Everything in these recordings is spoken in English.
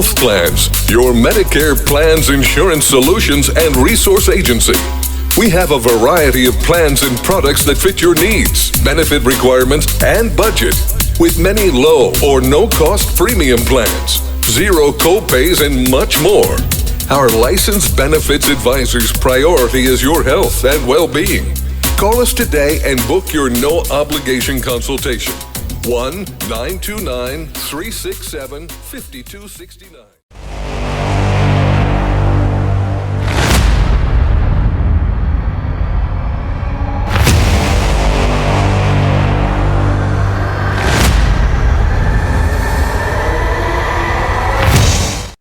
Health Plans, your Medicare plans, insurance solutions, and resource agency. We have a variety of plans and products that fit your needs, benefit requirements, and budget, with many low or no-cost premium plans, zero co-pays, and much more. Our licensed benefits advisor's priority is your health and well-being. Call us today and book your no-obligation consultation. 1-929-367-5269.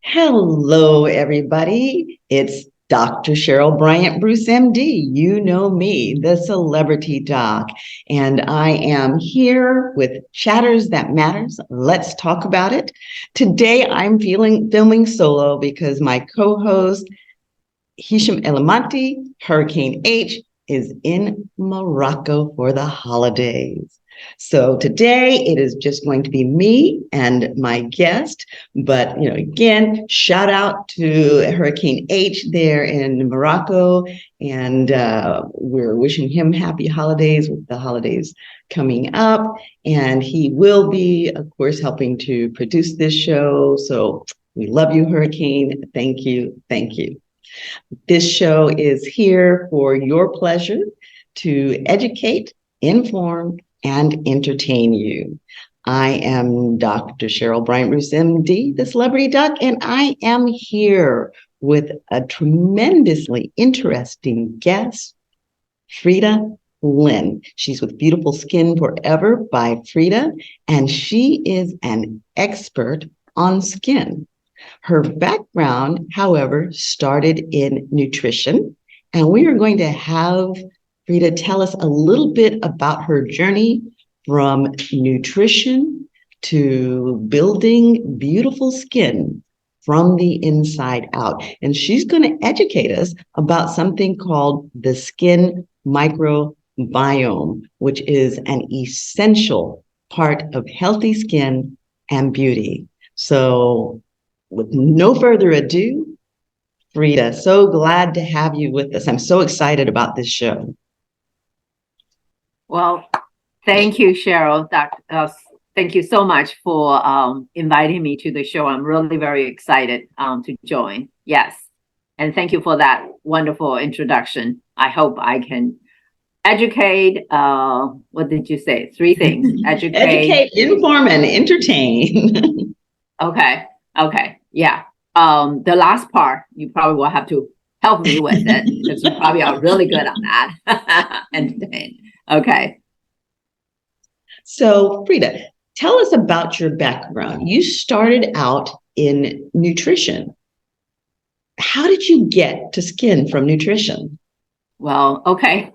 Hello, everybody. It's Dr. Cheryl BryantBruce, MD. You know me, the celebrity doc, and I am here with Chatters That Matters. Let's talk about it. Today, I'm filming solo because my co-host, Hisham Elamanti, Hurricane H, is in Morocco for the holidays. So today it is just going to be me and my guest, but again, shout out to Hurricane H there in Morocco, and we're wishing him happy holidays with the holidays coming up, and he will be, of course, helping to produce this show. So we love you, Hurricane. Thank you. Thank you. This show is here for your pleasure to educate, inform, and entertain you. I am Dr. Cheryl BryantBruce, MD, the celebrity doc, and I am here with a tremendously interesting guest, Frieda Lin. She's with Beautiful Skin Forever by Frieda, and she is an expert on skin. Her background, however, started in nutrition, and we are going to have Frieda tell us a little bit about her journey from nutrition to building beautiful skin from the inside out. And she's going to educate us about something called the skin microbiome, which is an essential part of healthy skin and beauty. So with no further ado, Frieda, so glad to have you with us. I'm so excited about this show. Well, thank you, Cheryl. Thank you so much for inviting me to the show. I'm really very excited to join. Yes. And thank you for that wonderful introduction. I hope I can educate. What did you say? 3 things. Educate, inform, and entertain. Okay. Yeah. The last part, you probably will have to help me with it because you probably are really good on that. Entertain. Okay. So, Frieda, tell us about your background. You started out in nutrition. How did you get to skin from nutrition? Well, okay.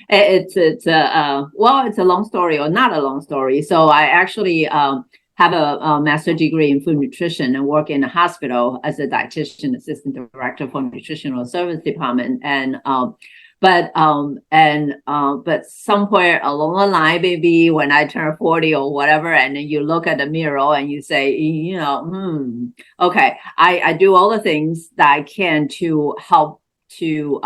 It's a long story or not a long story. So I actually have a master's degree in food nutrition and work in a hospital as a dietitian assistant director for nutritional service department. But somewhere along the line, maybe when I turn 40 or whatever, and then you look at the mirror and you say, okay, I do all the things that I can to help to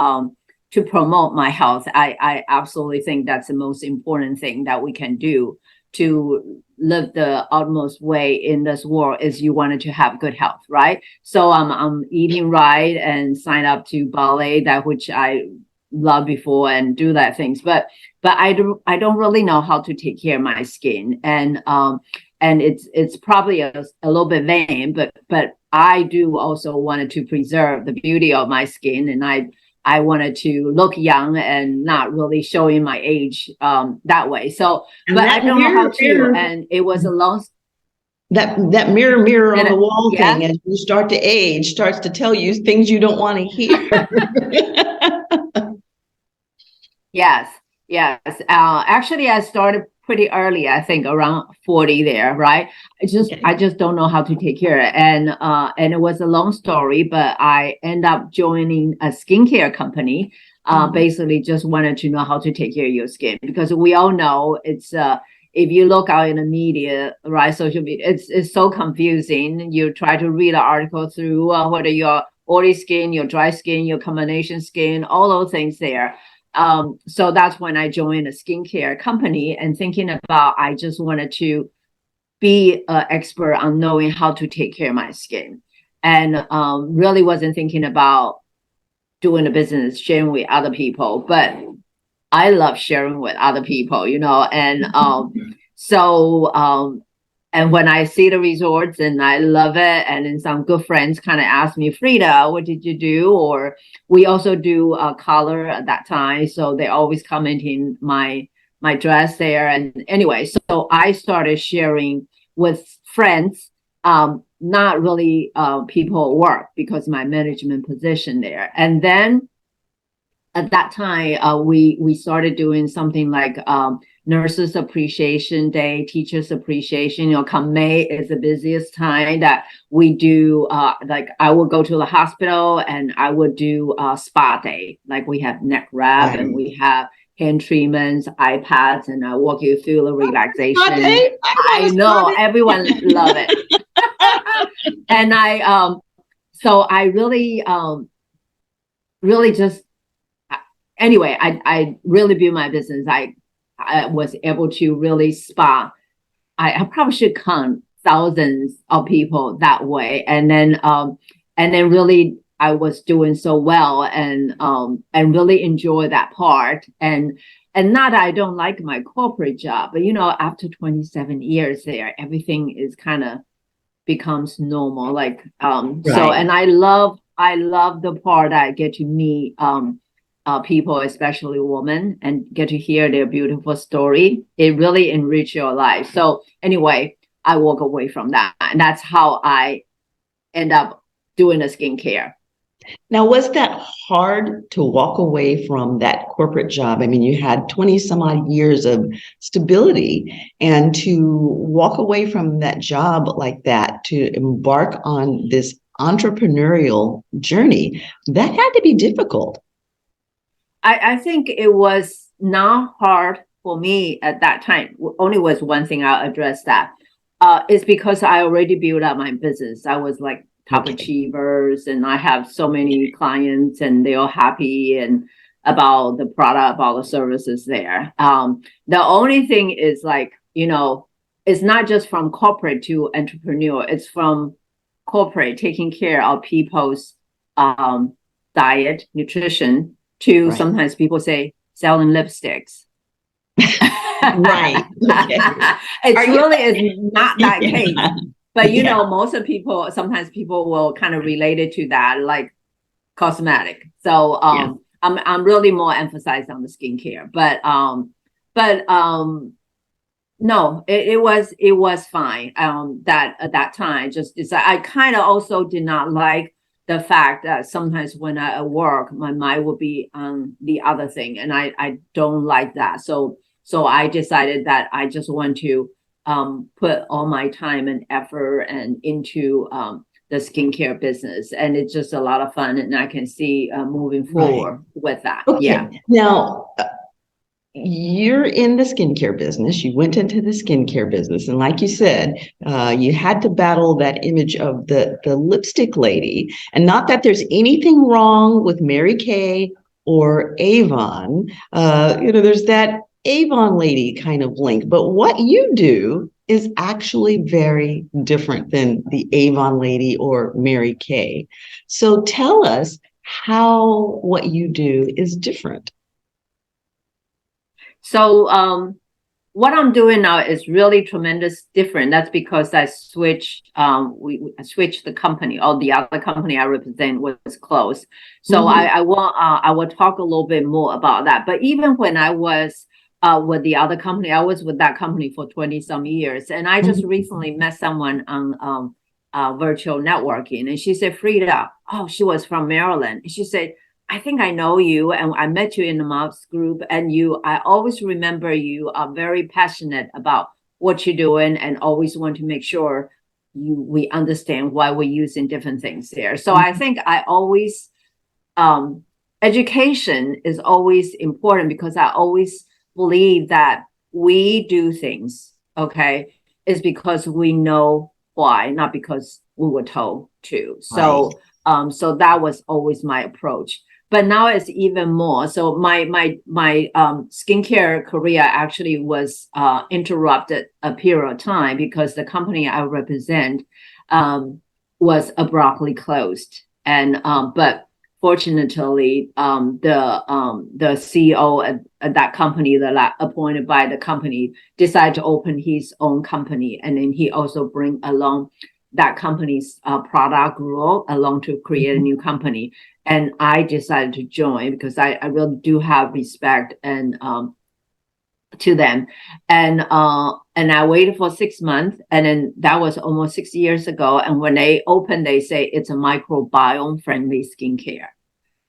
promote my health. I absolutely think that's the most important thing that we can do to live the utmost way in this world is you wanted to have good health, right? So I'm eating right and sign up to ballet, that which I love before, and do that things, but I don't really know how to take care of my skin, and it's probably a little bit vain, but I do also wanted to preserve the beauty of my skin, and I wanted to look young and not really showing my age that way. So, but I don't know how to, and it was a long. That mirror on the wall thing, as you start to age, starts to tell you things you don't want to hear. Yes. Actually, I started pretty early. I think around 40 there, right? I just don't know how to take care of it, and it was a long story. But I end up joining a skincare company. Basically, just wanted to know how to take care of your skin, because we all know it's if you look out in the media, right, social media, it's so confusing. You try to read an article through whether you're oily skin, your dry skin, your combination skin, all those things there. So that's when I joined a skincare company and thinking about, I just wanted to be an expert on knowing how to take care of my skin, and really wasn't thinking about doing a business, sharing with other people. But I love sharing with other people, and and when I see the results and I love it, and then some good friends kind of ask me, Frieda, what did you do? Or we also do color at that time, so they always commenting my dress there. And anyway, so I started sharing with friends, not really people at work, because my management position there. And then at that time, we started doing something like Nurses Appreciation Day, Teachers Appreciation. Come May is the busiest time that we do. Like I would go to the hospital and I would do spa day. Like we have neck wrap, and we have hand treatments, iPads, and I walk you through the relaxation. I know everyone love it. And so I really just, anyway, I really view my business. I was able to really spa. I probably should count thousands of people that way. And then really I was doing so well, and really enjoy that part. And not that I don't like my corporate job, but after 27 years there, everything is kind of becomes normal. Like so, and I love the part I get to meet people, especially women, and get to hear their beautiful story. It really enrich your life. So anyway, I walk away from that, and that's how I end up doing the skincare. Now, was that hard to walk away from that corporate job? I mean, you had 20 some odd years of stability, and to walk away from that job like that, to embark on this entrepreneurial journey, that had to be difficult. I think it was not hard for me at that time. Only was one thing I'll address that. It's because I already built up my business. I was like top achievers, and I have so many clients, and they're all happy and about the product, about the services there. The only thing is like, it's not just from corporate to entrepreneur. It's from corporate taking care of people's diet, nutrition, to sometimes people say selling lipsticks. Right. Okay. It really is not that case. But most of people, sometimes people will kind of relate it to that, like cosmetic. So I'm really more emphasized on the skincare. But no, it was fine. That at that time, I kind of also did not like the fact that sometimes when I work, my mind will be on the other thing, and I don't like that. So I decided that I just want to put all my time and effort and into the skincare business, and it's just a lot of fun, and I can see moving forward with that. Okay. Yeah. Now, you're in the skincare business. You went into the skincare business, and like you said, you had to battle that image of the lipstick lady. And not that there's anything wrong with Mary Kay or Avon. There's that Avon lady kind of link, but what you do is actually very different than the Avon lady or Mary Kay. So tell us how what you do is different. So what I'm doing now is really tremendous different. That's because I switched I switched the company, or the other company I represent was closed. So I will talk a little bit more about that. But even when I was with the other company, I was with that company for 20 some years, and I just recently met someone on virtual networking, and she said, Frieda, she was from Maryland. And she said, I think I know you, and I met you in the MOPS group, and I always remember you are very passionate about what you're doing, and always want to make sure we understand why we're using different things there. So I think I always, education is always important, because I always believe that we do things, okay, is because we know why, not because we were told to. So, so that was always my approach. But now it's even more. So my skincare career actually was interrupted a period of time because the company I represent was abruptly closed. And but fortunately, the CEO at that company, that appointed by the company, decided to open his own company, and then he also bring along that company's product group along to create a new company. And I decided to join because I really do have respect and to them. And I waited for 6 months, and then that was almost 6 years ago. And when they opened, they say it's a microbiome friendly skincare.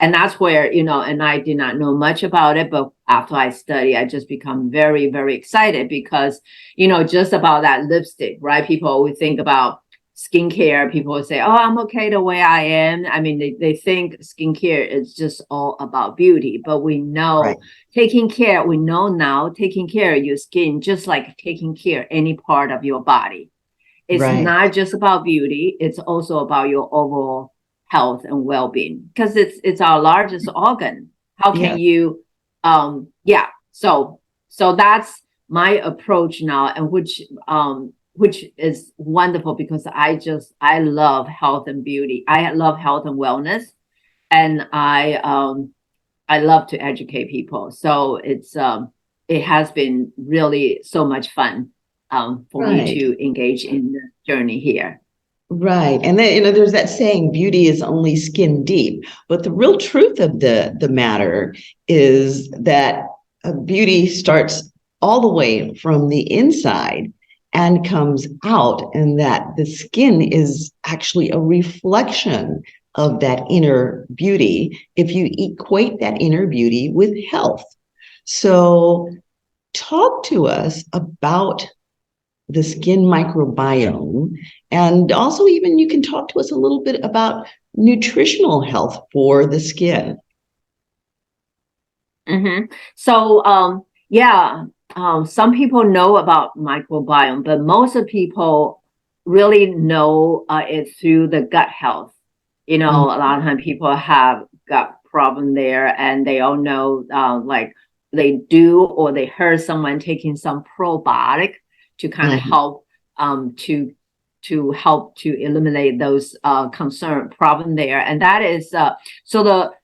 And that's where, you know, and I did not know much about it, but after I study, I just become very, very excited because, you know, just about that lipstick, right? People always think about skincare. People will say, oh, I'm okay the way I am. I mean, they think skincare is just all about beauty, but we know taking care of your skin, just like taking care of any part of your body. It's not just about beauty. It's also about your overall health and well-being, because it's our largest organ. How can you, so that's my approach now, and which is wonderful because I love health and beauty. I love health and wellness, and I love to educate people. So it has been really so much fun for me to engage in the journey here. Right. And then, you know, there's that saying, beauty is only skin deep. But the real truth of the matter is that beauty starts all the way from the inside and comes out, and that the skin is actually a reflection of that inner beauty if you equate that inner beauty with health. So talk to us about the skin microbiome, and also even you can talk to us a little bit about nutritional health for the skin. So some people know about microbiome, but most of people really know it through the gut health. You know, a lot of times people have gut problem there, and they all know like they do, or they heard someone taking some probiotic to kind of help to help to eliminate those concern problem there. And that is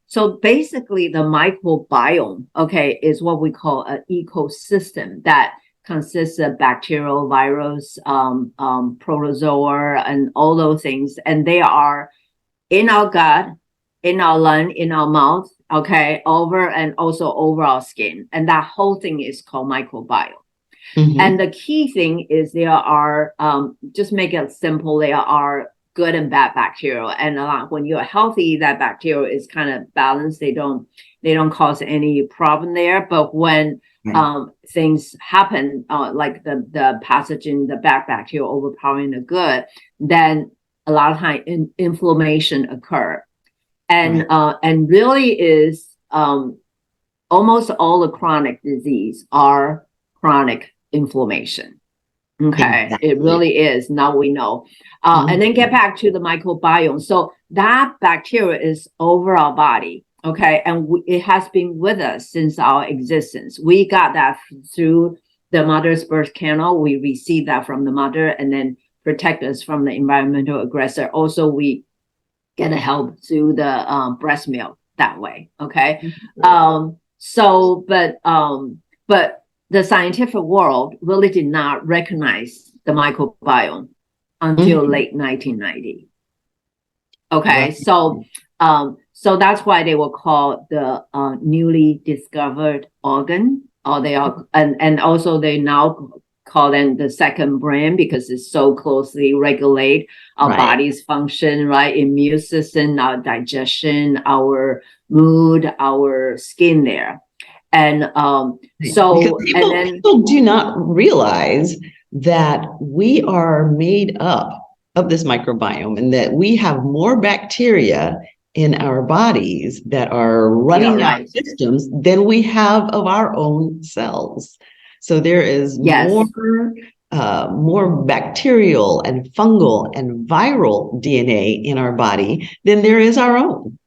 so basically the microbiome, okay, is what we call an ecosystem that consists of bacterial, virus, protozoa, and all those things. And they are in our gut, in our lung, in our mouth, okay, over and also over our skin. And that whole thing is called microbiome. And the key thing is there are, just make it simple, there are good and bad bacteria. And when you're healthy, that bacteria is kind of balanced. They don't cause any problem there. But when things happen, like the pathogen, the bad bacteria overpowering the good, then a lot of time inflammation occur. And really is almost all the chronic disease are chronic inflammation. Okay, it really is. Now we know. And then get back to the microbiome. So that bacteria is over our body. Okay, and it has been with us since our existence. We got that through the mother's birth canal. We received that from the mother, and then protect us from the environmental aggressor. Also, we get help through the breast milk that way. Okay, but the scientific world really did not recognize the microbiome until late 1990. Okay, so that's why they were called the newly discovered organ, or they are, and also they now call them the second brain because it's so closely regulate our body's function, right? Immune system, our digestion, our mood, our skin there. And so people do not realize that we are made up of this microbiome, and that we have more bacteria in our bodies that are running our systems than we have of our own cells. So there is Yes. more bacterial and fungal and viral DNA in our body than there is our own.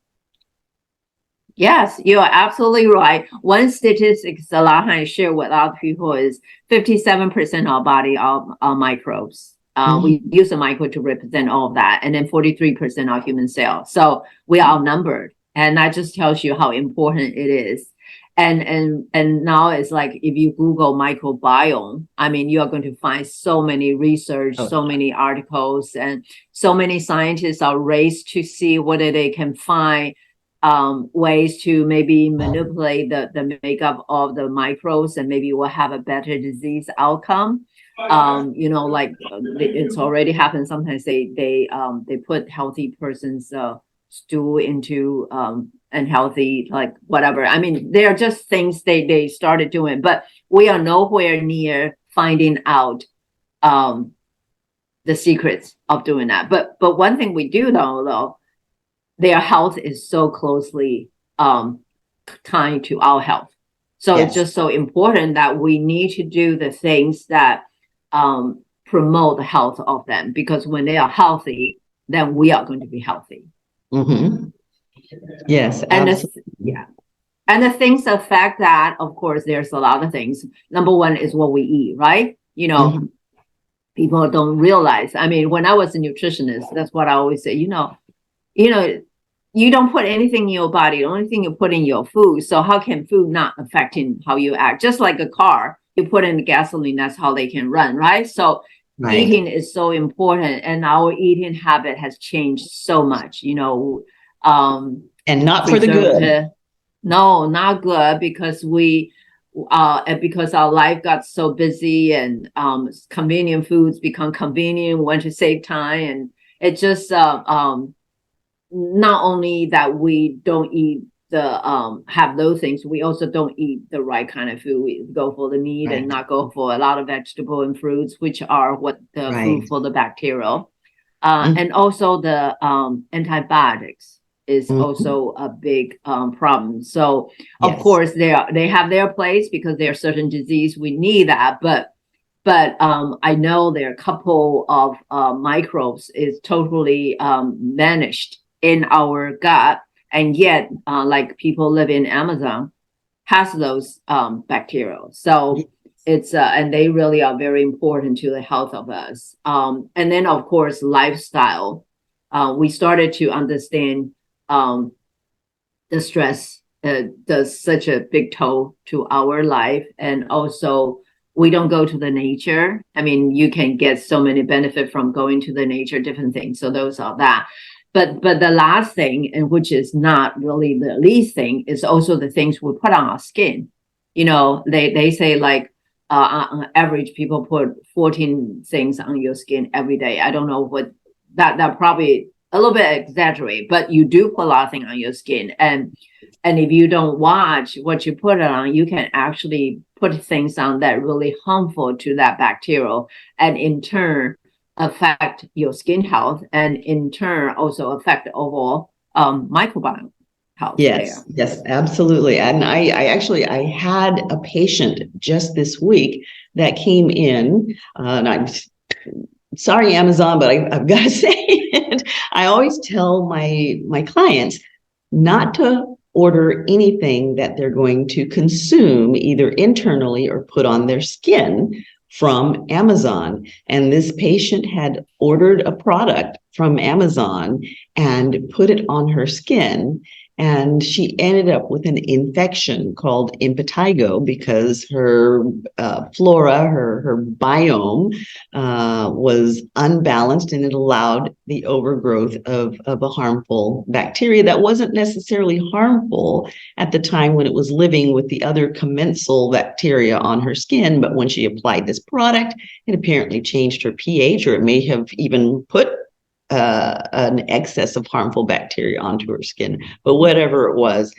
Yes, you are absolutely right. One statistics a lot I share with other people is 57% of our body are microbes. We use a microbe to represent all of that, and then 43% are human cells. So we are outnumbered, and that just tells you how important it is. And now it's like if you Google microbiome, I mean, you are going to find so many research, so many articles, and so many scientists are raced to see whether they can find ways to maybe manipulate the makeup of the microbes, and maybe we'll have a better disease outcome. Like it's already happened. Sometimes they put healthy person's stool into unhealthy, like whatever. I mean, they are just things they started doing, but we are nowhere near finding out the secrets of doing that. But one thing we do know though, their health is so closely tied to our health. So It's just so important that we need to do the things that promote the health of them, because when they are healthy, then we are going to be healthy. Mm-hmm. Yes, absolutely. And the things affect that, of course, there's a lot of things. Number one is what we eat, right? People don't realize. I mean, when I was a nutritionist, that's what I always say, you don't put anything in your body. The only thing you put in your food. So how can food not affecting how you act? Just like a car, you put in the gasoline, that's how they can run, right? So eating is so important, and our eating habit has changed so much, and not for the good. No, not good, because because our life got so busy, and convenient foods become convenient, want to save time, and it just not only that we don't eat have those things, we also don't eat the right kind of food. We go for the meat and not go for a lot of vegetable and fruits, which are what the food for the bacterial. And also the antibiotics is also a big problem. So of course they have their place, because there are certain disease we need that, but I know there are a couple of microbes is totally vanished in our gut, and yet like people live in Amazon has those bacteria. So it's and they really are very important to the health of us. And then of course lifestyle. We started to understand the stress does such a big toll to our life, and also we don't go to the nature. I mean, you can get so many benefit from going to the nature, different things. So those are that. But the last thing, and which is not really the least thing, is also the things we put on our skin. They say like on average people put 14 things on your skin every day. I don't know what that probably a little bit exaggerate, but you do put a lot of things on your skin, and if you don't watch what you put it on, you can actually put things on that really harmful to that bacterial, and in turn affect your skin health, and in turn also affect the overall microbiome health. Yes, absolutely. And I had a patient just this week that came in, and I'm sorry, Amazon, but I've got to say it. I always tell my clients not to order anything that they're going to consume either internally or put on their skin from Amazon. And this patient had ordered a product from Amazon and put it on her skin. And she ended up with an infection called impetigo because her flora, her biome was unbalanced, and it allowed the overgrowth of a harmful bacteria that wasn't necessarily harmful at the time when it was living with the other commensal bacteria on her skin. But when she applied this product, it apparently changed her pH, or it may have even put an excess of harmful bacteria onto her skin. But whatever it was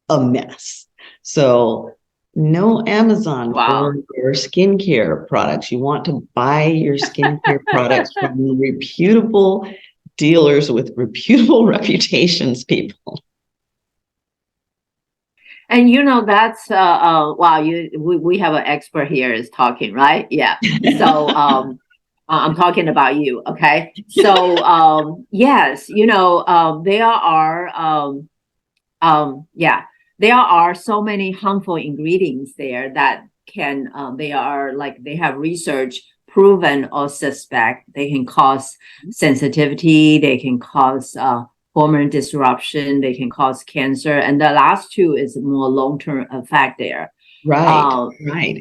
a mess. So no Amazon for your skincare products. You want to buy your skincare products from reputable dealers with reputable reputations, people. And that's wow, we have an expert here is talking, right? Yeah. So I'm talking about you, okay? So yes, there are yeah, there are so many harmful ingredients there that can they have research proven or suspect they can cause sensitivity, they can cause hormone disruption, they can cause cancer, and the last two is more long-term effect there. Right.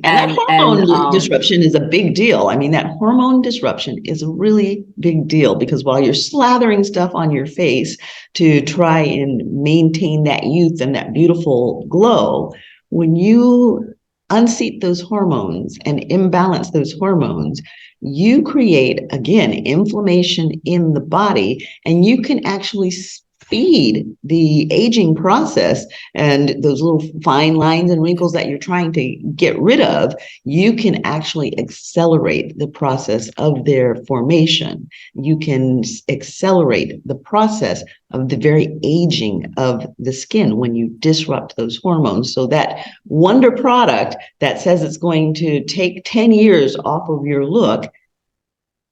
And that hormone disruption is a big deal. I mean, that hormone disruption is a really big deal because while you're slathering stuff on your face to try and maintain that youth and that beautiful glow, when you unseat those hormones and imbalance those hormones, you create, again, inflammation in the body, and you can actually speed the aging process, and those little fine lines and wrinkles that you're trying to get rid of, you can actually accelerate the process of their formation. You can accelerate the process of the very aging of the skin when you disrupt those hormones. So that wonder product that says it's going to take 10 years off of your look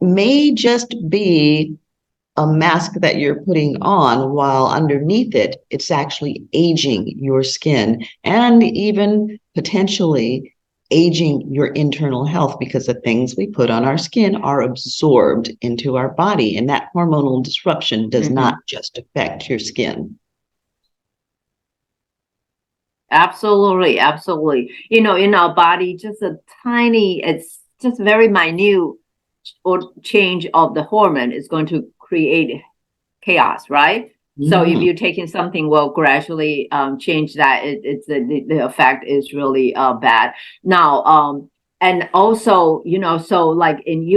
may just be a mask that you're putting on, while underneath it, it's actually aging your skin and even potentially aging your internal health, because the things we put on our skin are absorbed into our body, and that hormonal disruption does not just affect your skin. Absolutely, absolutely. In our body, just it's just very minute or change of the hormone is going to create chaos, right? So if you're taking something, will gradually change that, it's the effect is really bad. Now, and also, so like in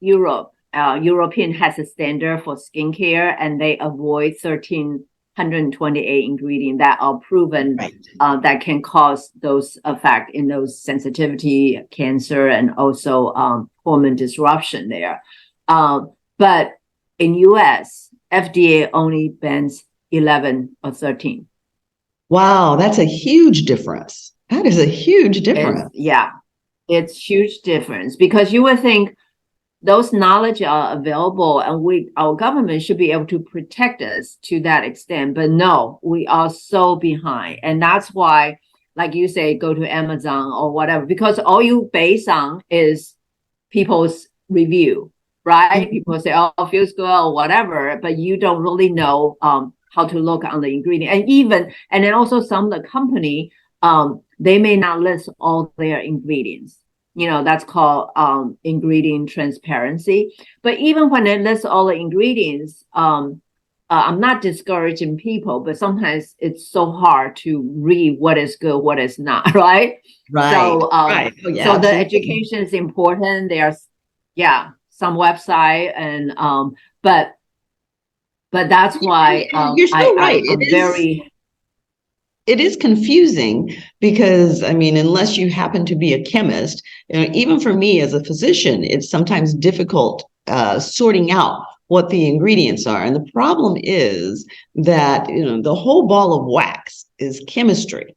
European has a standard for skincare, and they avoid 1,328 ingredients that are proven that can cause those effect in those sensitivity, cancer, and also hormone disruption there. But in US, FDA only bans 11 or 13. Wow, that's a huge difference. That is a huge difference. It's huge difference, because you would think those knowledge are available and our government should be able to protect us to that extent. But no, we are so behind. And that's why, like you say, go to Amazon or whatever, because all you base on is people's review. Right? People say, oh, it feels good or whatever, but you don't really know how to look on the ingredient. And then also some of the company, they may not list all their ingredients. That's called ingredient transparency. But even when they list all the ingredients, I'm not discouraging people, but sometimes it's so hard to read what is good, what is not, right? Right. So, so the education is important. There's, some website, and but that's why you're so right. It is confusing because, I mean, unless you happen to be a chemist, even for me as a physician, it's sometimes difficult sorting out what the ingredients are. And the problem is that, the whole ball of wax is chemistry,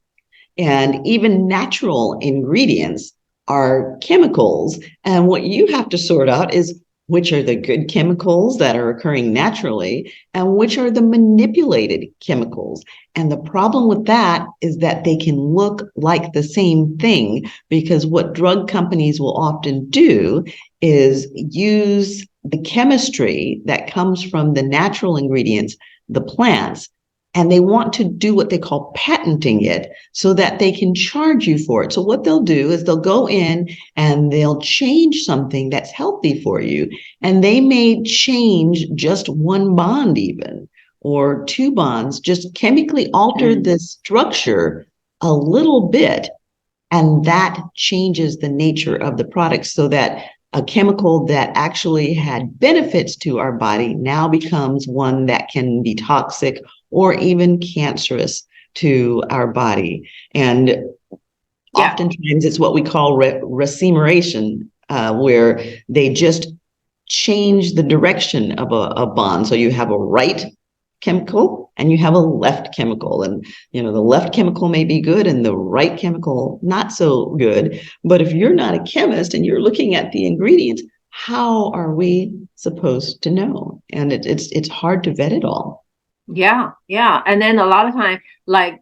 and even natural ingredients are chemicals. And what you have to sort out is which are the good chemicals that are occurring naturally and which are the manipulated chemicals. And the problem with that is that they can look like the same thing, because what drug companies will often do is use the chemistry that comes from the natural ingredients, the plants, and they want to do what they call patenting it so that they can charge you for it. So what they'll do is they'll go in and they'll change something that's healthy for you. And they may change just one bond even, or two bonds, just chemically alter the structure a little bit. And that changes the nature of the product, so that a chemical that actually had benefits to our body now becomes one that can be toxic or even cancerous to our body. And oftentimes it's what we call racemation, where they just change the direction of a bond. So you have a right chemical and you have a left chemical. And, the left chemical may be good and the right chemical not so good. But if you're not a chemist and you're looking at the ingredients, how are we supposed to know? And it's hard to vet it all. Yeah. And then a lot of time, like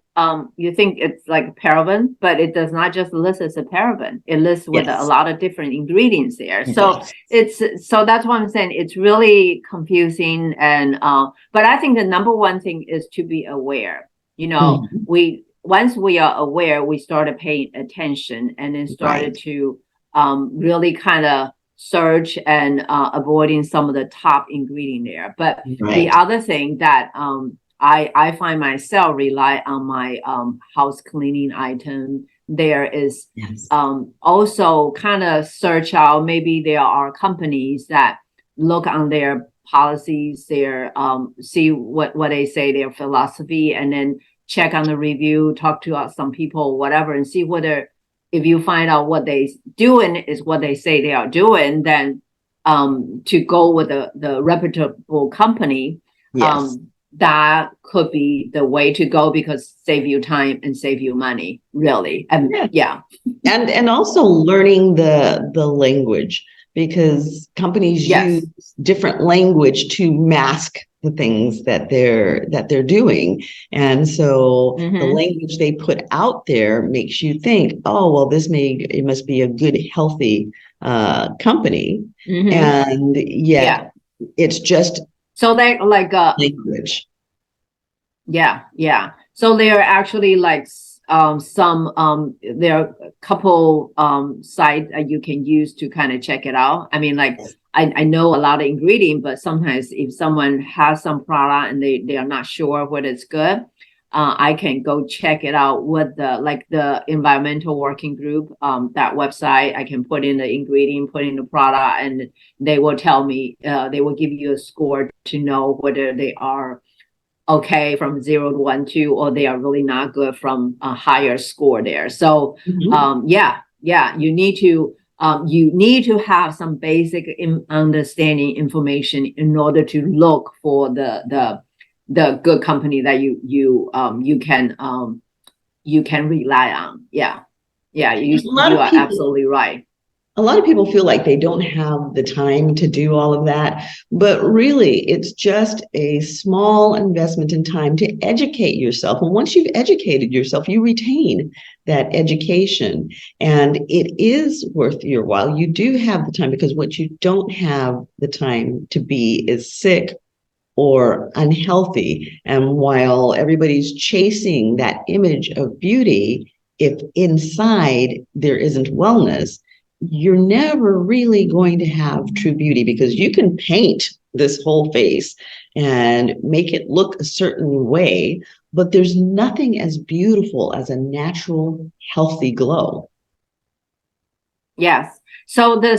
you think it's like paraben, but it does not just list as a paraben. It lists with a lot of different ingredients there. So so that's what I'm saying. It's really confusing. And but I think the number one thing is to be aware. Once we are aware, we started paying attention and then started to really kind of search and avoiding some of the top ingredient there. But the other thing that I find myself rely on my house cleaning item there is also kind of search out, maybe there are companies that look on their policies, their see what they say, their philosophy, and then check on the review, talk to some people, whatever, and see whether if you find out what they doing is what they say they are doing, then to go with the reputable company, that could be the way to go, because save you time and save you money, really. And and also learning the language, because companies use different language to mask the things that they're doing. And so the language they put out there makes you think, oh, well, it must be a good, healthy company. And it's just so they like language. So there are actually like some there are a couple sites that you can use to kind of check it out. I mean, like I know a lot of ingredient, but sometimes if someone has some product and they are not sure whether it's good, I can go check it out with the environmental working group, that website. I can put in the ingredient, put in the product, and they will tell me, they will give you a score to know whether they are okay from 0 to 1, 2, or they are really not good from a higher score there. So you need to have some basic understanding information in order to look for the good company that you can rely on. You are absolutely right. A lot of people feel like they don't have the time to do all of that, but really it's just a small investment in time to educate yourself. And once you've educated yourself, you retain that education, and it is worth your while. You do have the time, because what you don't have the time to be is sick or unhealthy. And while everybody's chasing that image of beauty, if inside there isn't wellness, you're never really going to have true beauty, because you can paint this whole face and make it look a certain way, but there's nothing as beautiful as a natural, healthy glow. Yes. So the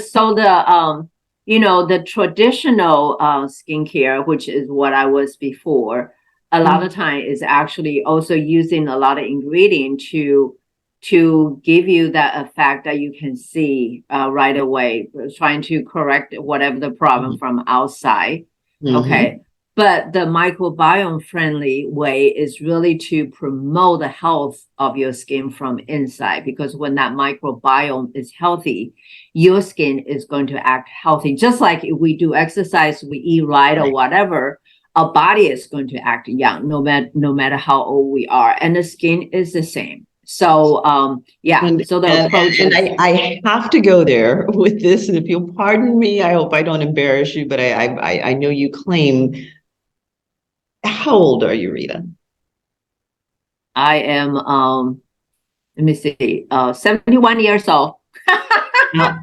traditional skincare, which is what I was before, a lot of time is actually also using a lot of ingredient to give you that effect that you can see right away, trying to correct whatever the problem from outside. Okay. But the microbiome friendly way is really to promote the health of your skin from inside, because when that microbiome is healthy, your skin is going to act healthy. Just like if we do exercise, we eat right or whatever, our body is going to act young, no matter how old we are. And the skin is the same. So, so the approach and I have to go there with this. And if you'll pardon me, I hope I don't embarrass you, but I know you claim. How old are you, Rita? I am, let me see, 71 years old. Now,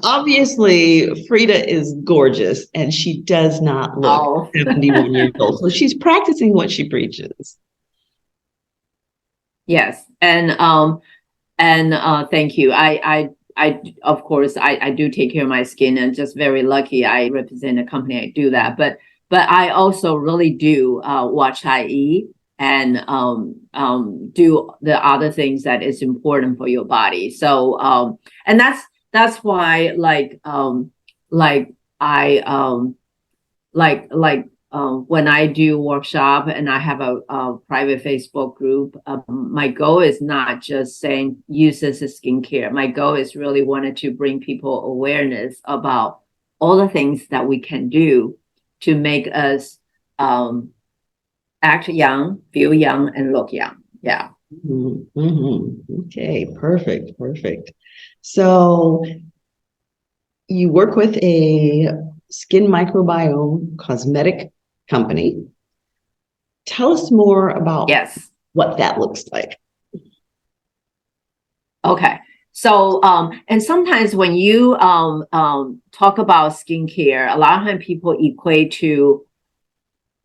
obviously, Frieda is gorgeous, and she does not look 71 years old. So she's practicing what she preaches. Yes. And thank you. I of course, I do take care of my skin, and just very lucky I represent a company. I do that, but I also really do watch I eat and do the other things that is important for your body. So and that's why like when I do workshop and I have a private Facebook group, my goal is not just saying use this as skincare. My goal is really wanted to bring people awareness about all the things that we can do to make us act young, feel young, and look young. Yeah. Okay, perfect. So you work with a skin microbiome cosmetic company. Tell us more about what that looks like. Okay. So, and sometimes when you talk about skincare, a lot of times people equate to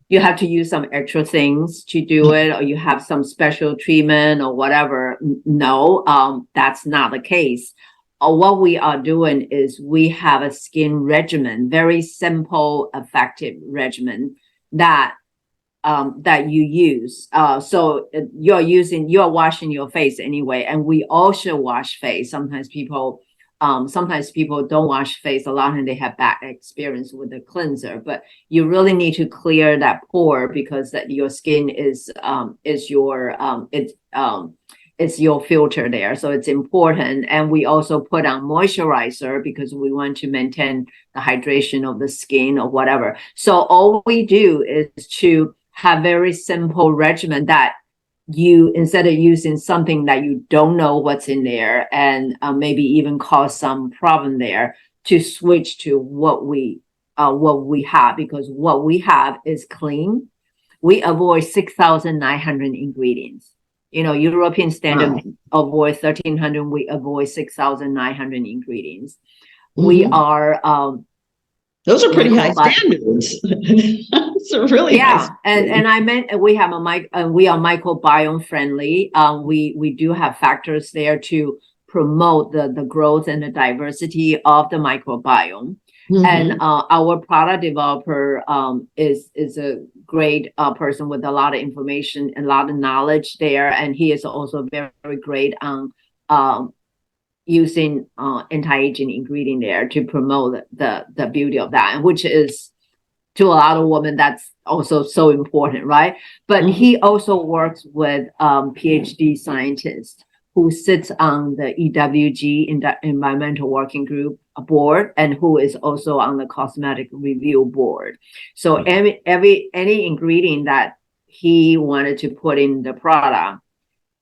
you have to use some extra things to do it, or you have some special treatment or whatever. No, that's not the case. What we are doing is we have a skin regimen, very simple, effective regimen that you use. So you're washing your face anyway, and we all should wash face. Sometimes people don't wash face. A lot of times they have bad experience with the cleanser, but you really need to clear that pore because that your skin is your filter there. So it's important. And we also put on moisturizer because we want to maintain the hydration of the skin or whatever. So all we do is to have very simple regimen that you, instead of using something that you don't know what's in there and maybe even cause some problem there, to switch to what we have, because what we have is clean. We avoid 6,900 ingredients. European standard avoid 1,300. We avoid 6,900 ingredients. We are those are pretty high standards. It's really high. And I meant we have we are microbiome friendly. We do have factors there to promote the growth and the diversity of the microbiome. And our product developer is a great person with a lot of information and a lot of knowledge there, and he is also very, very great on using anti-aging ingredient there to promote the beauty of that, which is to a lot of women that's also so important, right? But he also works with PhD scientists who sits on the EWG, in the Environmental Working Group board, and who is also on the Cosmetic Review board. So any ingredient that he wanted to put in the product,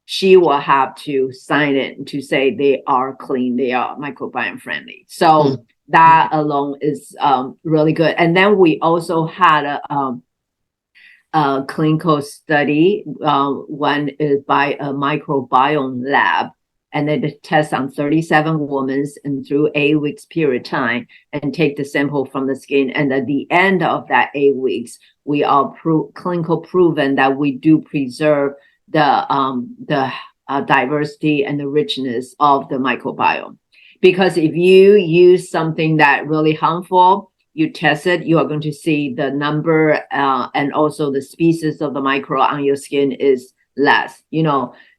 she will have to sign it to say they are clean, they are microbiome friendly. So that alone is really good. And then we also had a clinical study. One is by a microbiome lab, and they test on 37 women and through 8 weeks period of time and take the sample from the skin. And at the end of that 8 weeks, we are clinical proven that we do preserve the diversity and the richness of the microbiome. Because if you use something that really harmful, you test it, you are going to see the number and also the species of the micro on your skin is less,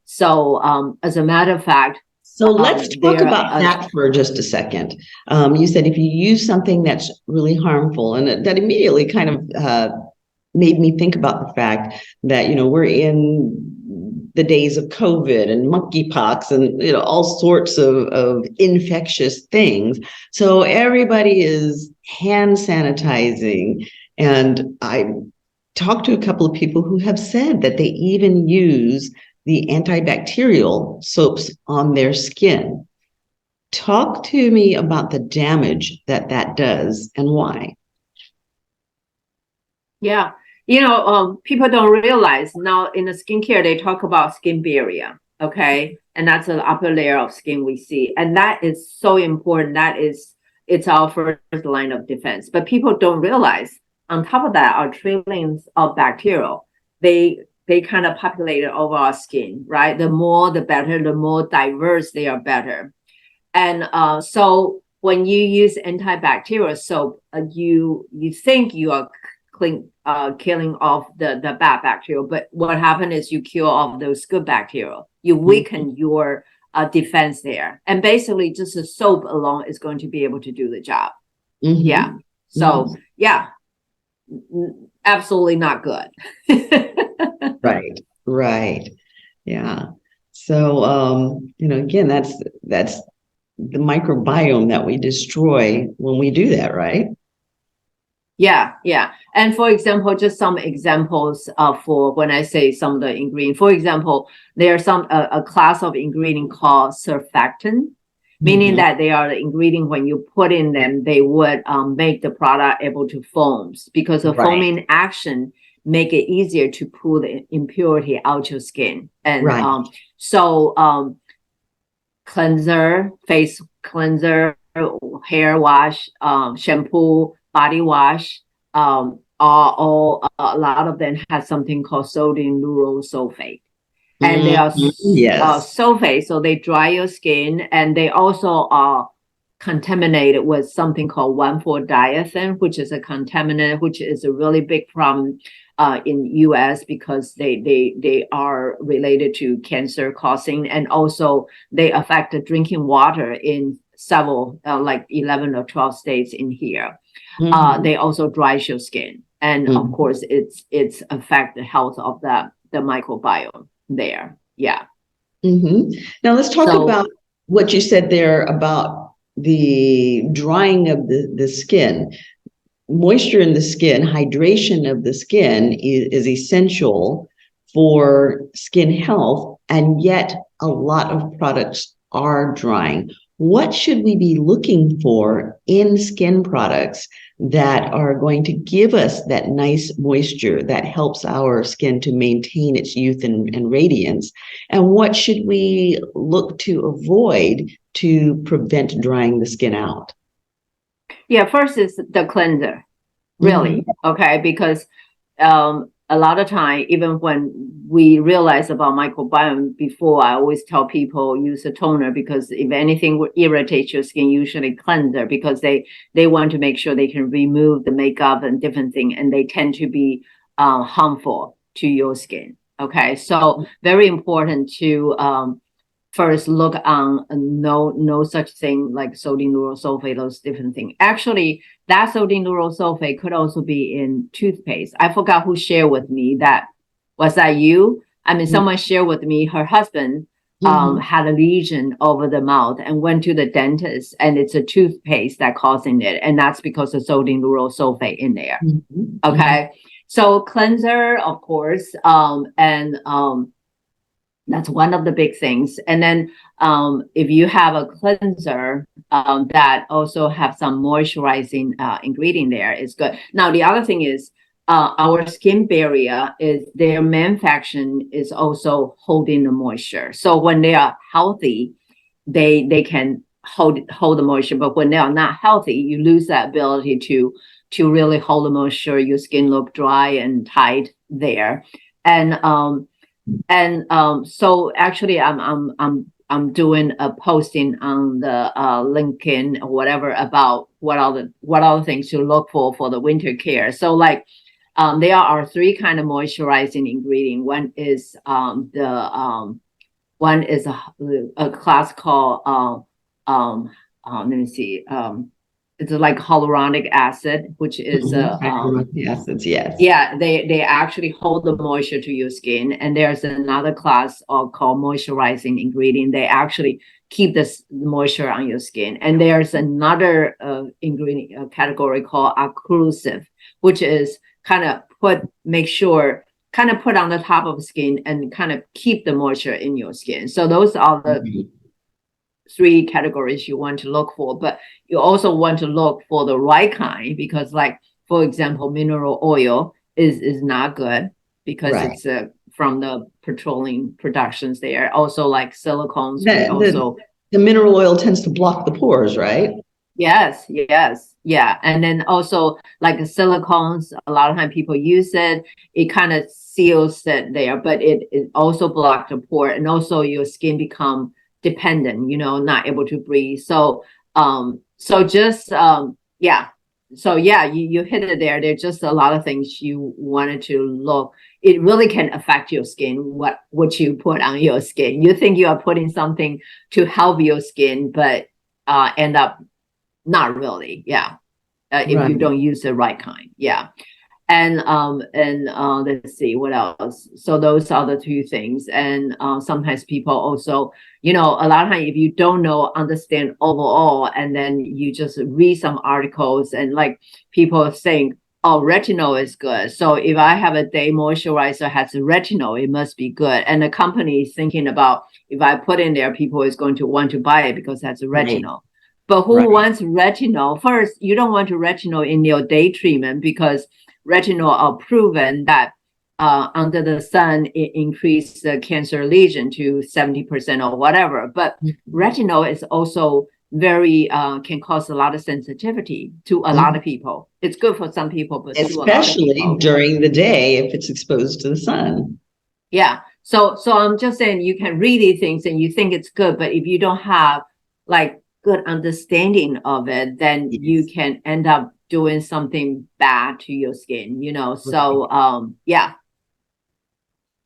So as a matter of fact, so let's talk about that for just a second. You said if you use something that's really harmful, and that immediately kind of made me think about the fact that, we're in the days of COVID and monkeypox and, all sorts of infectious things. So everybody is hand sanitizing. And I talked to a couple of people who have said that they even use the antibacterial soaps on their skin. Talk to me about the damage that does and why. Yeah. People don't realize now in the skincare, they talk about skin barrier. Okay. And that's the upper layer of skin we see. And that is so important. It's our first line of defense. But people don't realize on top of that are trillions of bacteria. They kind of populate over our skin, right? The more, the better, the more diverse they are better. And so when you use antibacterial soap, you think you are killing off the bad bacteria, but what happens is you kill off those good bacteria. You weaken your defense there, and basically just a soap alone is going to be able to do the job. Yeah. So absolutely not good. Right, right. Yeah. So, again, that's the microbiome that we destroy when we do that, right? Yeah, yeah. And for example, just some examples for when I say some of the ingredient. For example, there are some a class of ingredient called surfactant, meaning that they are the ingredient when you put in them, they would make the product able to foam because the Right, foaming action make it easier to pull the impurity out your skin. And right. Cleanser, face cleanser, hair wash, shampoo, body wash, are all a lot of them have something called sodium lauryl sulfate. And they are Yes. sulfate, so they dry your skin, and they also are contaminated with something called 1,4-diethyl, which is a contaminant, which is a really big problem in US because they are related to cancer causing, and also they affect the drinking water in several like 11 or 12 states in here. They also dry your skin, and of course it's affect the health of the microbiome there. Yeah. Now let's talk about what you said there about the drying of the skin. Moisture in the skin, hydration of the skin is essential for skin health, and yet a lot of products are drying. What should we be looking for in skin products that are going to give us that nice moisture that helps our skin to maintain its youth and radiance? And what should we look to avoid to prevent drying the skin out? Yeah, first is the cleanser, really. Okay, because a lot of time, even when we realize about microbiome before, I always tell people use a toner, because if anything would irritate your skin, usually cleanser, because they want to make sure they can remove the makeup and different things, and they tend to be harmful to your skin. Okay, so very important to first look on no such thing like sodium lauryl sulfate, those different things. Actually, that sodium lauryl sulfate could also be in toothpaste. I forgot who shared with me that. Was that you? I mean, someone shared with me her husband had a lesion over the mouth and went to the dentist, and it's a toothpaste that causing it. And that's because of sodium lauryl sulfate in there. Okay. So cleanser, of course, and that's one of the big things. And then if you have a cleanser that also have some moisturizing ingredient there, is good. Now, the other thing is our skin barrier is their manufacturing is also holding the moisture. So when they are healthy, they can hold the moisture. But when they are not healthy, you lose that ability to really hold the moisture. Your skin look dry and tight there. So actually I'm doing a posting on the LinkedIn or whatever about what all the things to look for the winter care. So like there are three kind of moisturizing ingredient. One is one is a class called let me see, it's like hyaluronic acid, which is hyaluronic acids, yes. Yeah, they actually hold the moisture to your skin. And there's another class called moisturizing ingredient. They actually keep this moisture on your skin. And there's another ingredient category called occlusive, which is kind of put on the top of the skin and kind of keep the moisture in your skin. So those are the three categories you want to look for, but you also want to look for the right kind, because like, for example, mineral oil is not good because it's from the petroleum productions there. Also like silicones. The mineral oil tends to block the pores, right? Yes. Yeah. And then also like the silicones, a lot of time people use it. It kind of seals it there, but it also blocks the pore, and also your skin become dependent, not able to breathe. So you hit it there. There's just a lot of things you wanted to look. It really can affect your skin, what you put on your skin. You think you are putting something to help your skin, but end up not really. Yeah. If you don't use the right kind. Yeah. And let's see what else. So those are the two things. And sometimes people also, a lot of times if you don't understand overall, and then you just read some articles and like people saying, oh, retinol is good. So if I have a day moisturizer has retinol, it must be good. And the company is thinking about, if I put in there, people is going to want to buy it because it has retinol. Right. But who wants retinol? First, you don't want retinol in your day treatment because retinol are proven that under the sun, it increases the cancer lesion to 70% or whatever. But retinol is also very can cause a lot of sensitivity to a lot of people. It's good for some people, but especially during the day if it's exposed to the sun. Yeah. So I'm just saying you can read these things and you think it's good, but if you don't have like good understanding of it, then you can end up doing something bad to your skin, So yeah.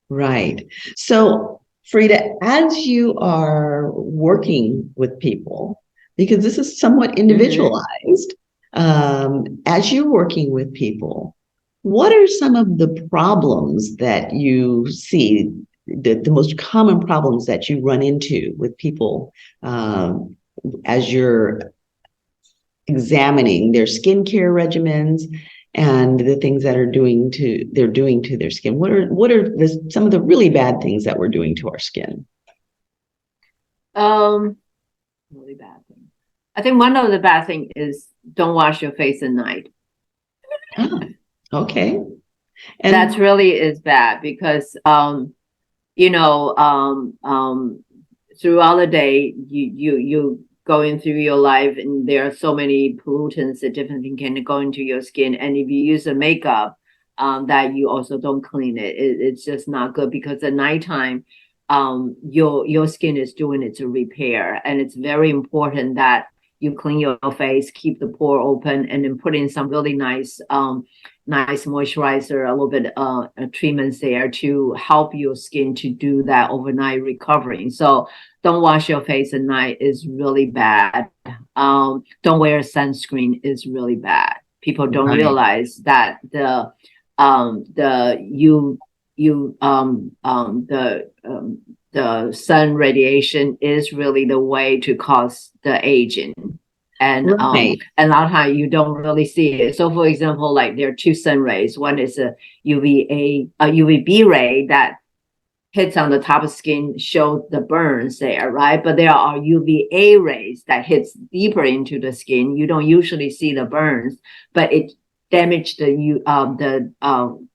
Right. So Frieda, as you are working with people, because this is somewhat individualized, as you're working with people, what are some of the problems that you see, the most common problems that you run into with people as you're examining their skincare regimens and the things that they're doing to their skin? What are some of the really bad things that we're doing to our skin? Really bad thing. I think one of the bad thing is don't wash your face at night. Okay. And that's really is bad because throughout the day you going through your life and there are so many pollutants that different things can go into your skin, and if you use a makeup that you also don't clean it, it's just not good because at nighttime your skin is doing its repair, and it's very important that you clean your face, keep the pore open, and then put in some really nice moisturizer, a little bit treatments there to help your skin to do that overnight recovering. So don't wash your face at night is really bad. Don't wear sunscreen is really bad. People don't realize that the sun radiation is really the way to cause the aging. And a lot of times you don't really see it. So for example, like there are two sun rays. One is a UVB ray that hits on the top of skin, show the burns there, right? But there are UVA rays that hits deeper into the skin. You don't usually see the burns, but it damage the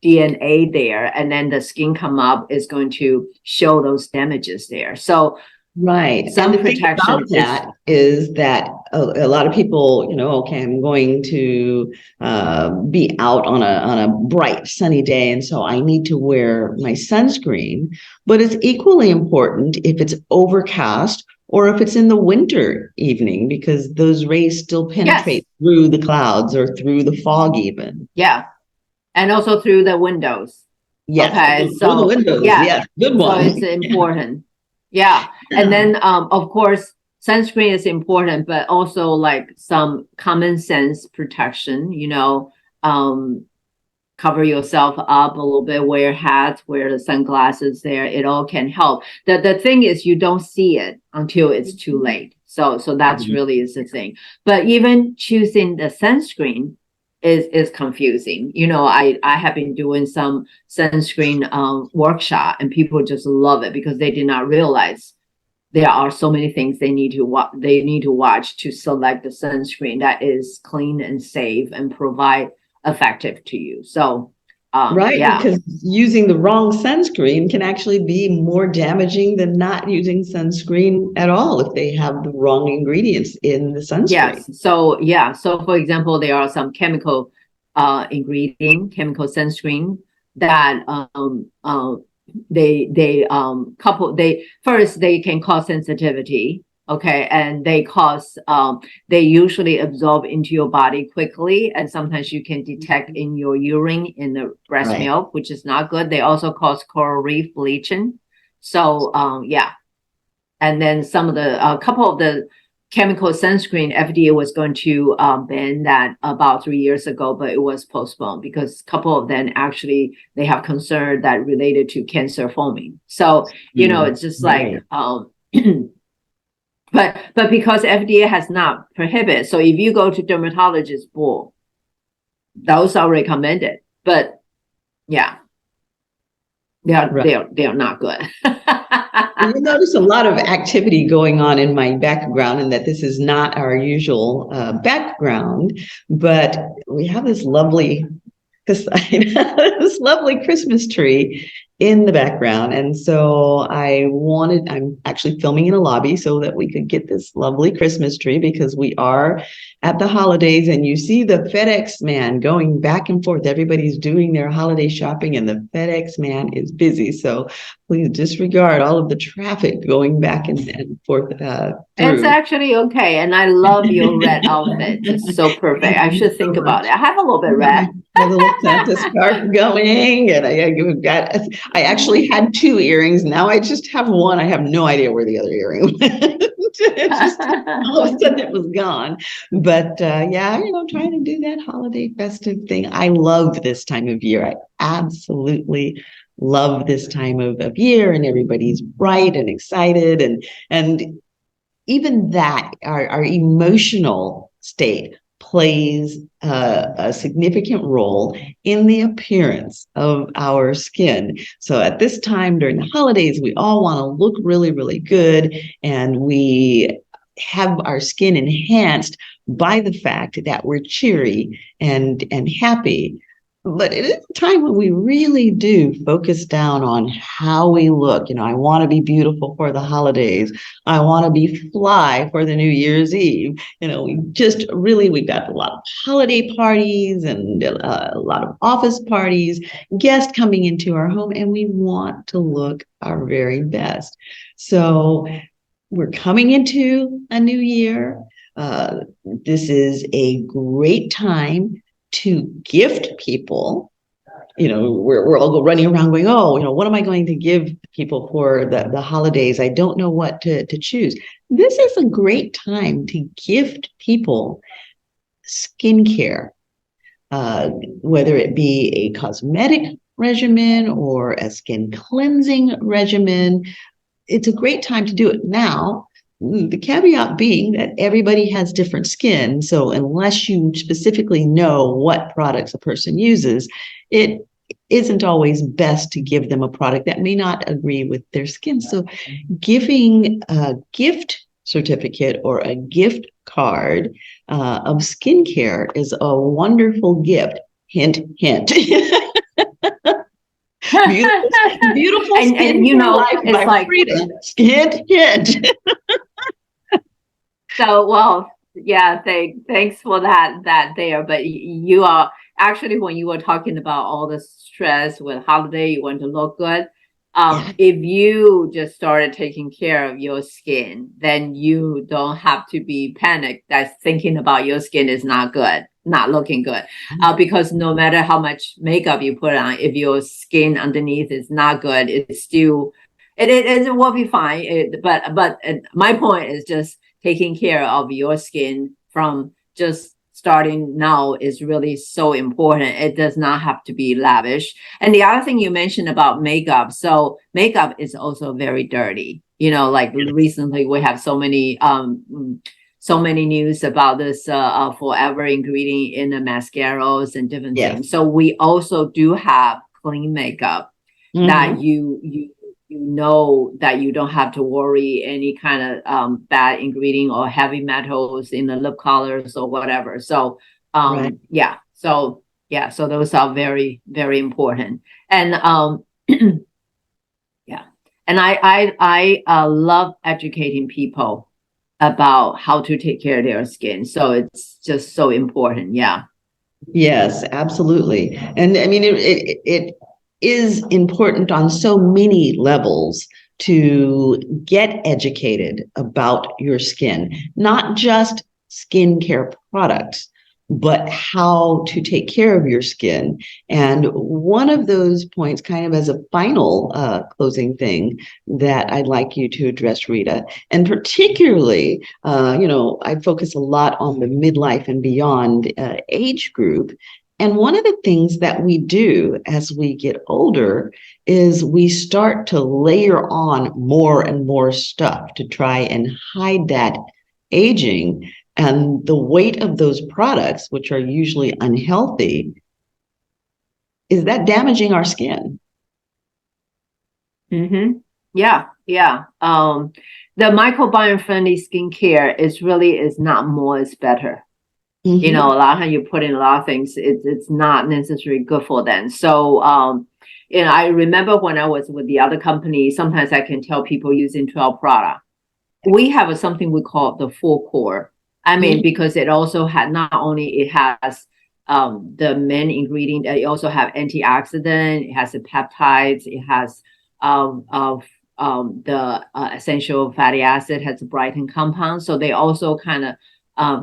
DNA there, and then the skin come up is going to show those damages there. So some protection is that a lot of people, okay, I'm going to be out on a bright sunny day, and so I need to wear my sunscreen. But it's equally important if it's overcast or if it's in the winter evening, because those rays still penetrate through the clouds or through the fog even. Yeah. And also through the windows. Yes. Okay. Through the windows. Yes. Good one. So it's important. Yeah. And then, of course, sunscreen is important, but also like some common sense protection, cover yourself up a little bit, wear hats, wear the sunglasses there. It all can help. The thing is you don't see it until it's too late. So that's really is the thing. But even choosing the sunscreen is confusing. I have been doing some sunscreen workshop, and people just love it because they did not realize there are so many things they need to watch to select the sunscreen that is clean and safe and provide effective to you. So because using the wrong sunscreen can actually be more damaging than not using sunscreen at all if they have the wrong ingredients in the sunscreen. Yes. So for example, there are some chemical sunscreen that they can cause sensitivity. Okay, and they usually absorb into your body quickly, and sometimes you can detect in your urine, in the breast milk, which is not good. They also cause coral reef bleaching. So and then some of the couple of the chemical sunscreen, FDA was going to ban that about 3 years ago, but it was postponed because a couple of them actually, they have concern that related to cancer foaming. So, it's just like, but because FDA has not prohibited, so if you go to dermatologist board, those are recommended, but yeah, they are not good. You notice a lot of activity going on in my background, and that this is not our usual background, but we have this lovely Christmas tree in the background. And so I'm actually filming in a lobby so that we could get this lovely Christmas tree, because we are at the holidays, and you see the FedEx man going back and forth. Everybody's doing their holiday shopping and the FedEx man is busy. So please disregard all of the traffic going back and forth. It's actually okay. And I love your red outfit. It's so perfect. I should think about it. I have a little bit red. A little Santa scarf going, and I actually had 2 earrings. Now I just have one. I have no idea where the other earring went. All of a sudden it was gone. But trying to do that holiday festive thing. I love this time of year. I absolutely love this time of year, and everybody's bright and excited, and even that our emotional state plays a significant role in the appearance of our skin. So at this time during the holidays, we all want to look really, really good, and we have our skin enhanced by the fact that we're cheery and happy. But it is a time when we really do focus down on how we look. I want to be beautiful for the holidays. I want to be fly for the New Year's Eve. We've got a lot of holiday parties and a lot of office parties, guests coming into our home, and we want to look our very best. So we're coming into a new year. This is a great time to gift people. We're all running around going, what am I going to give people for the holidays? I don't know what to choose. This is a great time to gift people skincare, whether it be a cosmetic regimen or a skin cleansing regimen. It's a great time to do it now. The caveat being that everybody has different skin. So unless you specifically know what products a person uses, it isn't always best to give them a product that may not agree with their skin. So giving a gift certificate or a gift card of skincare is a wonderful gift. Hint, hint. Beautiful and it's like Frieda. Hint, hint. So, well, yeah, thanks for that there. But you are actually, when you were talking about all the stress with holiday, you want to look good. If you just started taking care of your skin, then you don't have to be panicked that thinking about your skin is not good, not looking good. Because no matter how much makeup you put on, if your skin underneath is not good, it's still, it will be fine. But my point is just taking care of your skin from just starting now is really so important. It does not have to be lavish. And the other thing you mentioned about makeup. So makeup is also very dirty. Like recently we have so many news about this forever ingredient in the mascaras and different things. So we also do have clean makeup that you that you don't have to worry any kind of bad ingredient or heavy metals in the lip colors or whatever. So so those are very, very important. And and I love educating people about how to take care of their skin. So it's just so important. Yeah. Yes, absolutely. And I mean, it is important on so many levels to get educated about your skin, not just skincare products, but how to take care of your skin. And one of those points, kind of as a final closing thing that I'd like you to address, Rita, and particularly, I focus a lot on the midlife and beyond age group. And one of the things that we do as we get older is we start to layer on more and more stuff to try and hide that aging. And the weight of those products, which are usually unhealthy, is that damaging our skin? Mm-hmm. Yeah, yeah. The microbiome friendly skincare is not more, it's better. Mm-hmm. You know, a lot of times you put in a lot of things, it's not necessarily good for them. So, I remember when I was with the other company, sometimes I can tell people using 12 product. We have something we call the full core. I mean, because it also had not only it has the main ingredient, it also have antioxidant, it has the peptides, it has the essential fatty acid, has a brighten compound. So they also kind of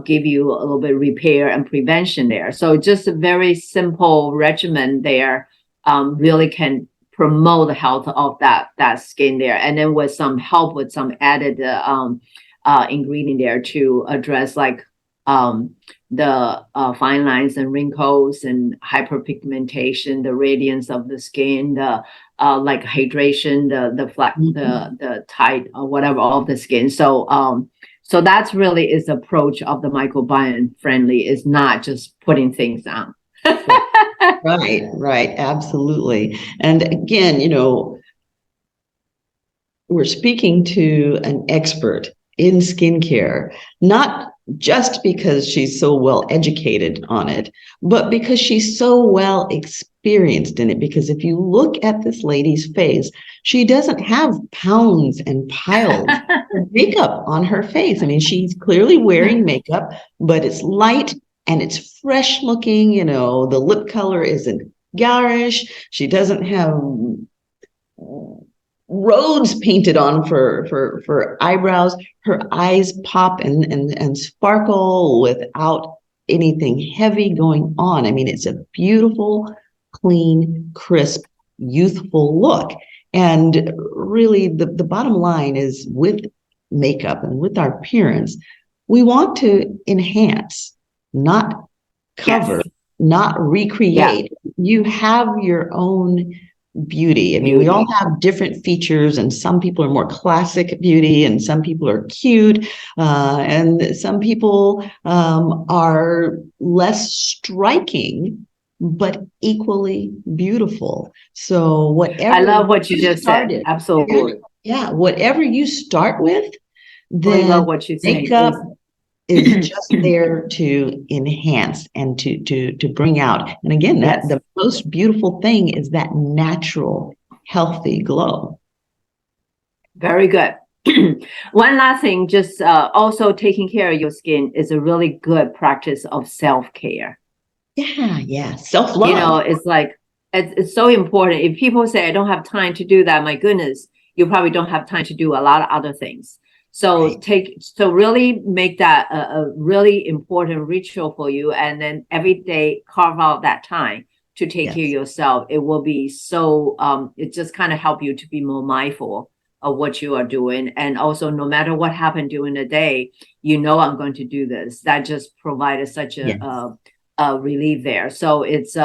give you a little bit of repair and prevention there. So just a very simple regimen there really can promote the health of that skin there. And then with some help with some added ingredient there to address like the fine lines and wrinkles and hyperpigmentation, the radiance of the skin, the like hydration, the tight or whatever of the skin. So that's really is the approach of the microbiome friendly, is not just putting things on. Right, absolutely. And again, we're speaking to an expert in skincare, not just because she's so well educated on it, but because she's so well experienced in it. Because if you look at this lady's face, she doesn't have pounds and piles of makeup on her face. I mean, she's clearly wearing makeup, but it's light and it's fresh looking. The lip color isn't garish. She doesn't have roads painted on for eyebrows. Her eyes pop and sparkle without anything heavy going on. I mean, it's a beautiful, clean, crisp, youthful look. And really, the bottom line is, with makeup and with our appearance, we want to enhance, not cover, not recreate. Yeah. You have your own beauty. I mean, we all have different features, and some people are more classic beauty, and some people are cute, and some people are less striking, but equally beautiful. So whatever, I love what you just said. Absolutely. Yeah, whatever you start with, then I love what you makeup is just there to enhance and to bring out. And again, that the most beautiful thing is that natural, healthy glow. Very good. One last thing, just also taking care of your skin is a really good practice of self-care. Yeah. Self-love. It's like, it's so important. If people say, I don't have time to do that, my goodness, you probably don't have time to do a lot of other things. So really make that a really important ritual for you, and then every day carve out that time to take care of yourself. It will be so it just kind of help you to be more mindful of what you are doing. And also, no matter what happened during the day, I'm going to do this. That just provided such a relief there. So it's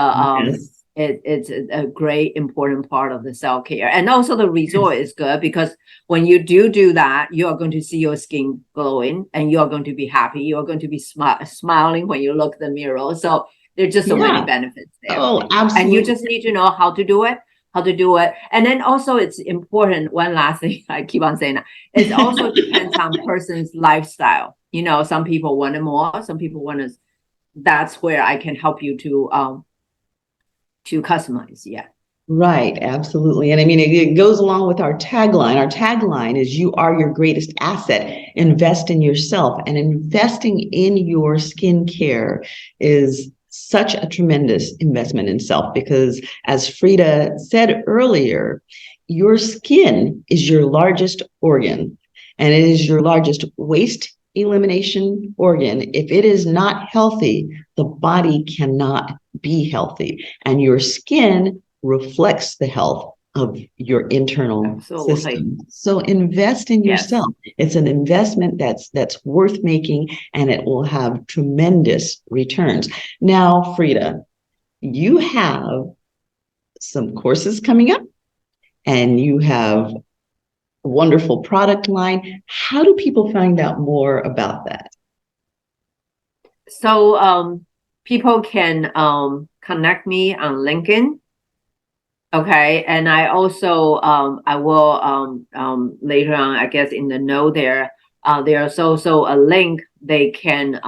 it's a great important part of the self-care. And also the result is good, because when you do that, you are going to see your skin glowing, and you are going to be happy. You are going to be smiling when you look in the mirror. So there's just so many benefits there. Oh, absolutely. And you just need to know how to do it. And then also it's important, one last thing I keep on saying, it also depends on person's lifestyle. Some people want it more, some people want it. That's where I can help you to customize. Yeah. Right. Absolutely. And I mean, it goes along with our tagline. Our tagline is, you are your greatest asset. Invest in yourself. And investing in your skincare is such a tremendous investment in self, because as Frieda said earlier, your skin is your largest organ, and it is your largest waste elimination organ. If it is not healthy, the body cannot be healthy. And your skin reflects the health of your internal system. So invest in yourself. It's an investment that's worth making, and it will have tremendous returns. Now, Frieda, you have some courses coming up, and you have a wonderful product line. How do people find out more about that? So people can connect me on LinkedIn. Okay, and I also I will later on, I guess in the note there's also a link they can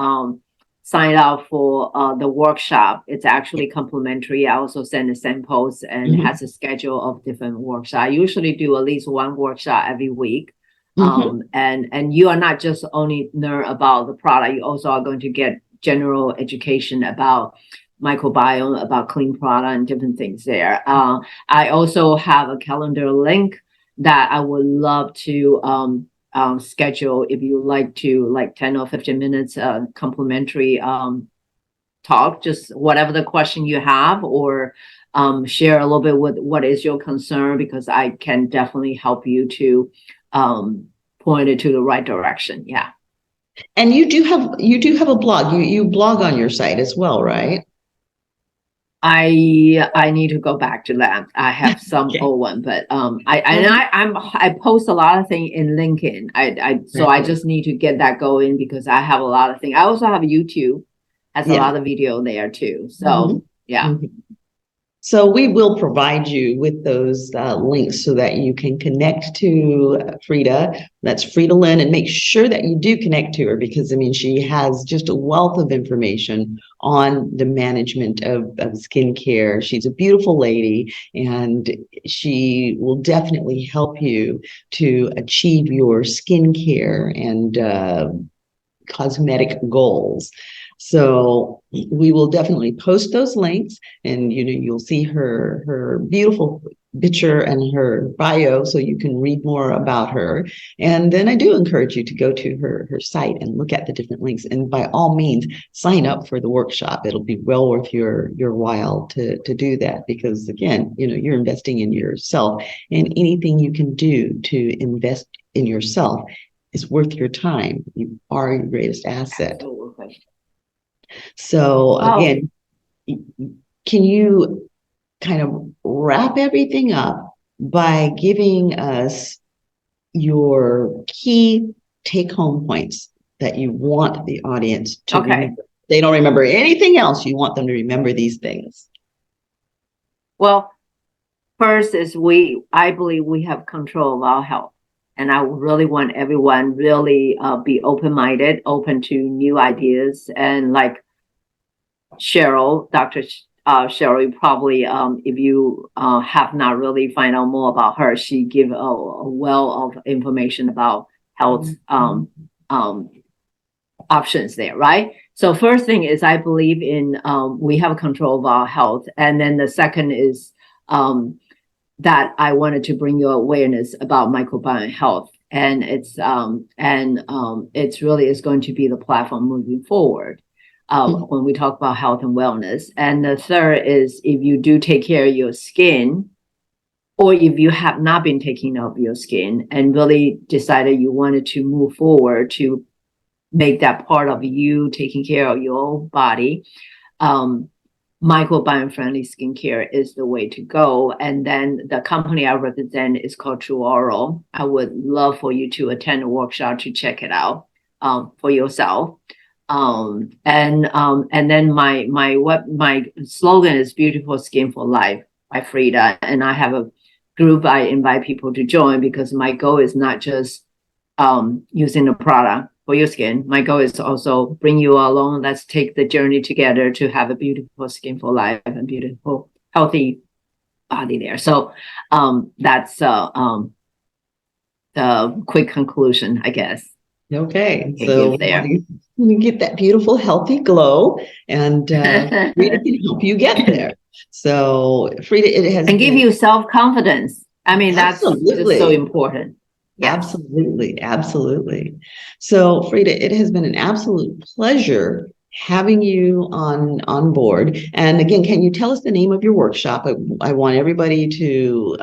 sign up for the workshop. It's actually complimentary. I also send the samples and has a schedule of different workshops. I usually do at least one workshop every week. And you are not just only learn about the product, you also are going to get general education about microbiome, about clean product and different things there. I also have a calendar link that I would love to schedule if you like to, like 10 or 15 minutes complimentary talk, just whatever the question you have, or share a little bit with what is your concern, because I can definitely help you to point it to the right direction. Yeah. And you do have a blog. You blog on your site as well, right? I need to go back to that. I have some old one, but I post a lot of things in LinkedIn. I just need to get that going, because I have a lot of things. I also have YouTube, has a lot of video there too. So yeah. So we will provide you with those links so that you can connect to Frieda. That's Frieda Lin, and make sure that you do connect to her, because I mean, she has just a wealth of information on the management of skincare. She's a beautiful lady, and she will definitely help you to achieve your skincare and cosmetic goals. So we will definitely post those links, and you'll see her beautiful picture and her bio, so you can read more about her. And then I do encourage you to go to her site and look at the different links, and by all means sign up for the workshop. It'll be well worth your while to do that, because again, you're investing in yourself, and anything you can do to invest in yourself is worth your time. You are your greatest asset. Absolutely. So again, can you kind of wrap everything up by giving us your key take-home points that you want the audience to remember? They don't remember anything else. You want them to remember these things. Well, first is I believe we have control of our health. And I really want everyone really be open-minded, open to new ideas. And like Cheryl, Dr. Cheryl, probably if you have not really find out more about her, she give a well of information about health options there, right? So first thing is, I believe in we have control of our health. And then the second is that I wanted to bring your awareness about microbiome health, and it's really is going to be the platform moving forward when we talk about health and wellness. And the third is, if you do take care of your skin, or if you have not been taking care of your skin and really decided you wanted to move forward to make that part of you taking care of your body, Microbiome Friendly Skincare is the way to go. And then the company I represent is called True Oral. I would love for you to attend a workshop to check it out for yourself. And then my slogan is Beautiful Skin for Life by Frieda. And I have a group I invite people to join, because my goal is not just using the product for your skin. My goal is to also bring you along. Let's take the journey together to have a beautiful skin for life and beautiful, healthy body there. So that's the quick conclusion, I guess. Okay, so you get that beautiful, healthy glow, and Frieda can help you get there. So Frieda, it has and give you self-confidence. I mean, that's just so important. Yeah. Absolutely. Absolutely. So, Frieda, it has been an absolute pleasure having you on board. And again, can you tell us the name of your workshop? I want everybody to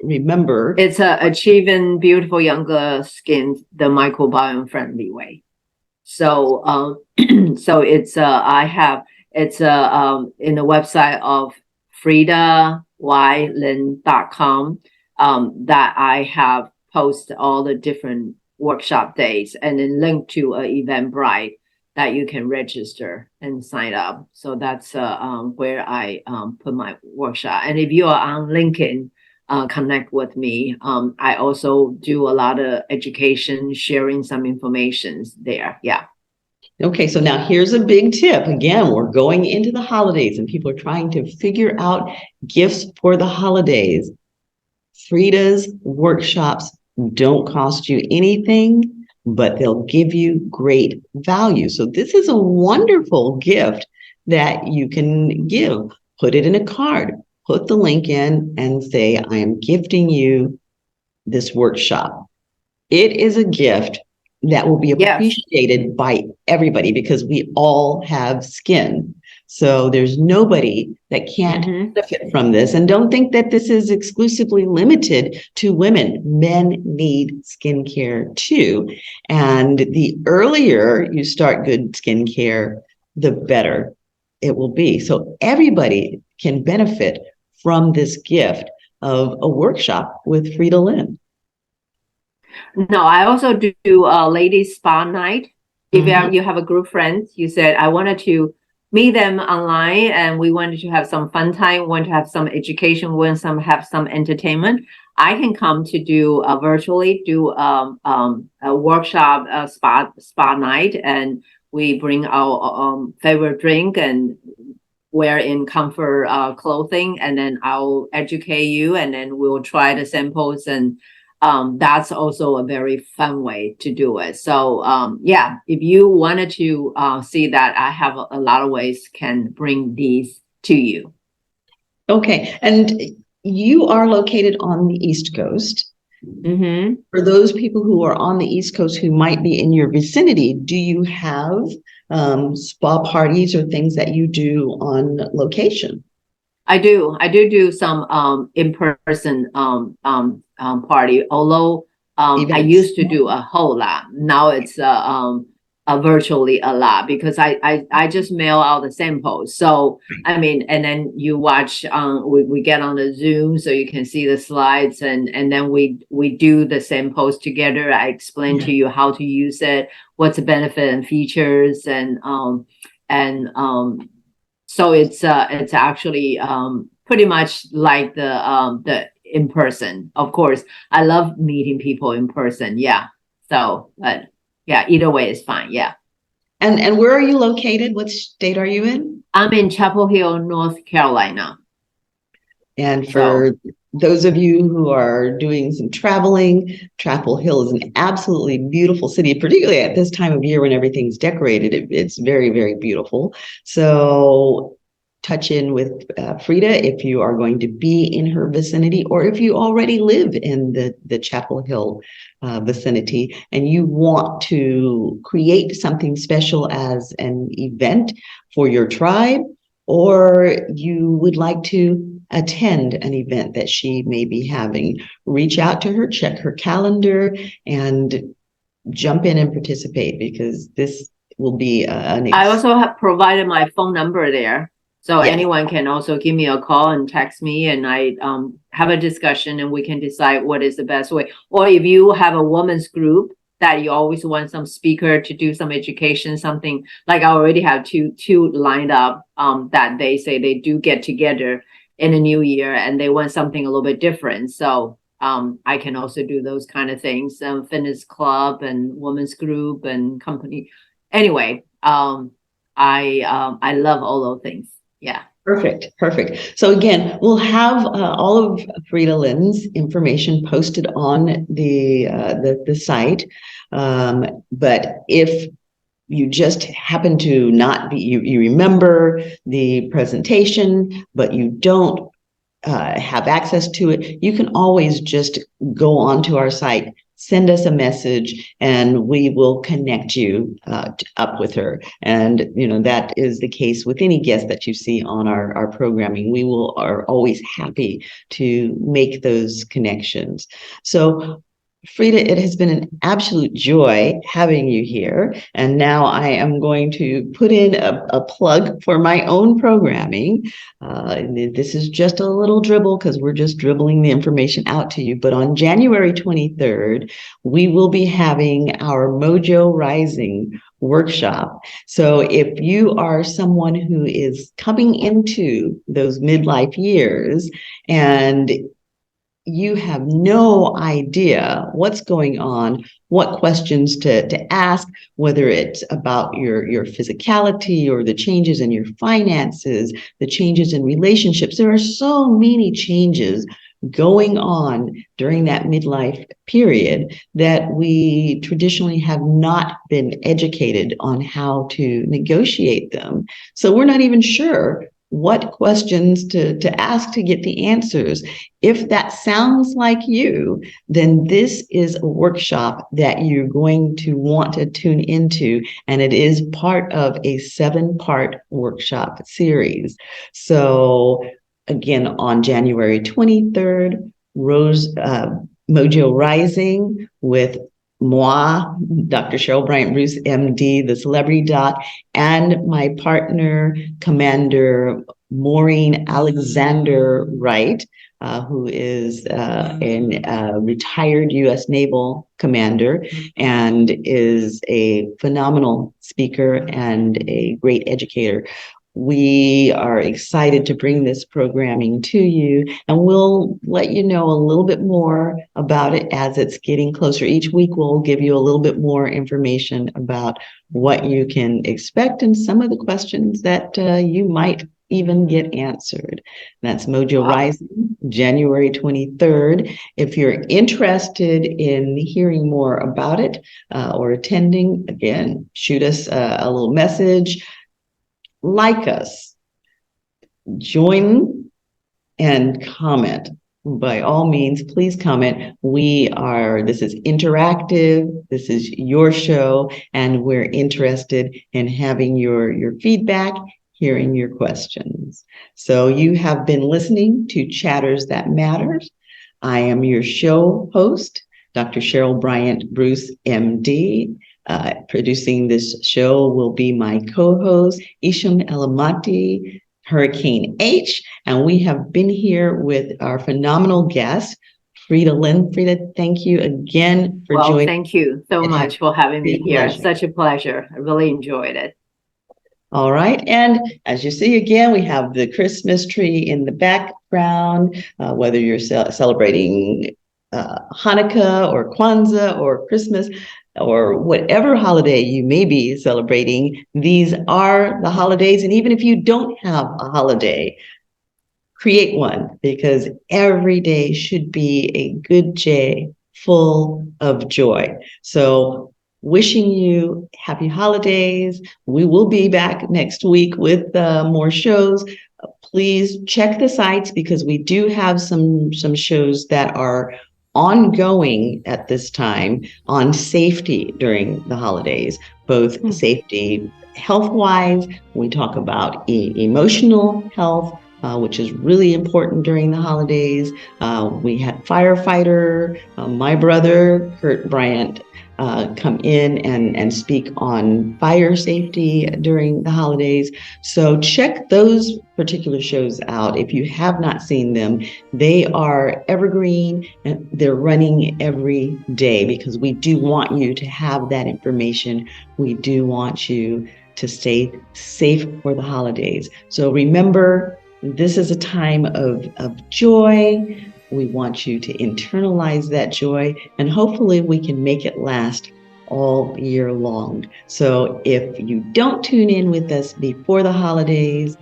remember. It's achieving beautiful younger skin the microbiome friendly way. So so it's I have it's in the website of FriedaYLin.com that I have posted all the different workshop days and then link to Eventbrite that you can register and sign up. So that's where I put my workshop. And if you are on LinkedIn, connect with me. I also do a lot of education, sharing some information there. Yeah. Okay, so now here's a big tip. Again, we're going into the holidays and people are trying to figure out gifts for the holidays. Frieda's workshops don't cost you anything, but they'll give you great value. So this is a wonderful gift that you can give. Put it in a card, put the link in and say, I am gifting you this workshop. It is a gift that will be appreciated by everybody because we all have skin. So there's nobody that can't benefit from this. And don't think that this is exclusively limited to women. Men need skincare too. And the earlier you start good skincare, the better it will be. So everybody can benefit from this gift of a workshop with Frieda Lin. No, I also do a ladies spa night. If you have a group friends, you said I wanted to meet them online and we wanted to have some fun time, want to have some education, want some have some entertainment. I can come to do virtually do a workshop, a spa night, and we bring our favorite drink and wear in comfort clothing, and then I'll educate you, and then we'll try the samples and. That's also a very fun way to do it. So yeah, if you wanted to see that, I have a lot of ways can bring these to you. Okay, and you are located on the East Coast. For those people who are on the East Coast who might be in your vicinity, do you have spa parties or things that you do on location? I do some in-person party, although I used to do a whole lot. Now it's virtually a lot because I just mail out the samples. So I mean, and then you watch we get on the Zoom so you can see the slides, and then we do the samples together. I explain to you how to use it, what's the benefit and features, and so it's actually pretty much like the in person. Of course, I love meeting people in person. Yeah. So, but yeah, either way is fine. Yeah. And where are you located? What state are you in? I'm in Chapel Hill, North Carolina. And for those of you who are doing some traveling, Chapel Hill is an absolutely beautiful city, particularly at this time of year when everything's decorated. It's very, very beautiful. So touch in with Frieda if you are going to be in her vicinity, or if you already live in the Chapel Hill vicinity and you want to create something special as an event for your tribe, or you would like to attend an event that she may be having, reach out to her, check her calendar, and jump in and participate, because this will be I also have provided my phone number there. So anyone can also give me a call and text me, and I have a discussion and we can decide what is the best way. Or if you have a women's group that you always want some speaker to do some education, something like I already have two lined up that they say they do get together in the new year and they want something a little bit different. So I can also do those kind of things, fitness club and women's group and company. Anyway, I love all those things. Yeah. Perfect. So again, we'll have all of Frieda Lin's information posted on the site. But if you just happen to not be, you remember the presentation, but you don't have access to it, you can always just go onto our site, send us a message and we will connect you up with her. And, that is the case with any guest that you see on our programming. We are always happy to make those connections. So, Frieda, it has been an absolute joy having you here. And now I am going to put in a plug for my own programming. This is just a little dribble because we're just dribbling the information out to you. But on January 23rd, we will be having our Mojo Rising workshop. So if you are someone who is coming into those midlife years and you have no idea what's going on, what questions to ask, whether it's about your physicality or the changes in your finances, the changes in relationships. There are so many changes going on during that midlife period that we traditionally have not been educated on how to negotiate them. So we're not even sure what questions to ask to get the answers. If that sounds like you, then this is a workshop that you're going to want to tune into, and it is part of a 7-part workshop series. So again, on January 23rd, Mojo Rising with moi, Dr. Cheryl BryantBruce, MD, the celebrity doc, and my partner, Commander Maureen Alexander Wright, who is a retired U.S. Naval commander and is a phenomenal speaker and a great educator. We are excited to bring this programming to you, and we'll let you know a little bit more about it as it's getting closer. Each week, we'll give you a little bit more information about what you can expect and some of the questions that you might even get answered. That's Mojo Rising, January 23rd. If you're interested in hearing more about it or attending, again, shoot us a little message. Like us, join and comment. By all means, please comment. This is interactive. This is your show, and we're interested in having your feedback, hearing your questions. So you have been listening to Chatters That Matters. I am your show host, Dr. Cheryl BryantBruce, MD. Producing this show will be my co-host, Isham Elamati, Hurricane H, and we have been here with our phenomenal guest, Frieda Lin. Frieda, thank you again for joining. Thank you so much for having me here. Such a pleasure. I really enjoyed it. All right. And as you see, again, we have the Christmas tree in the background, whether you're celebrating Hanukkah or Kwanzaa or Christmas, or whatever holiday you may be celebrating, these are the holidays. And even if you don't have a holiday, create one, because every day should be a good day full of joy. So wishing you happy holidays. We will be back next week with more shows. Please check the sites, because we do have some shows that are ongoing at this time on safety during the holidays, both safety health-wise. We talk about emotional health, which is really important during the holidays. We had firefighter, my brother, Kurt Bryant, come in and speak on fire safety during the holidays. So check those particular shows out. If you have not seen them, they are evergreen and they're running every day, because we do want you to have that information. We do want you to stay safe for the holidays. So remember, this is a time of joy. We want you to internalize that joy, and hopefully we can make it last all year long. So if you don't tune in with us before the holidays,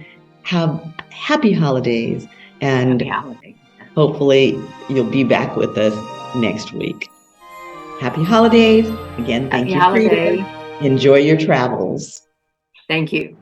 have happy holidays, and hopefully you'll be back with us next week. Happy holidays. Again, thank you, Frieda. Enjoy your travels. Thank you.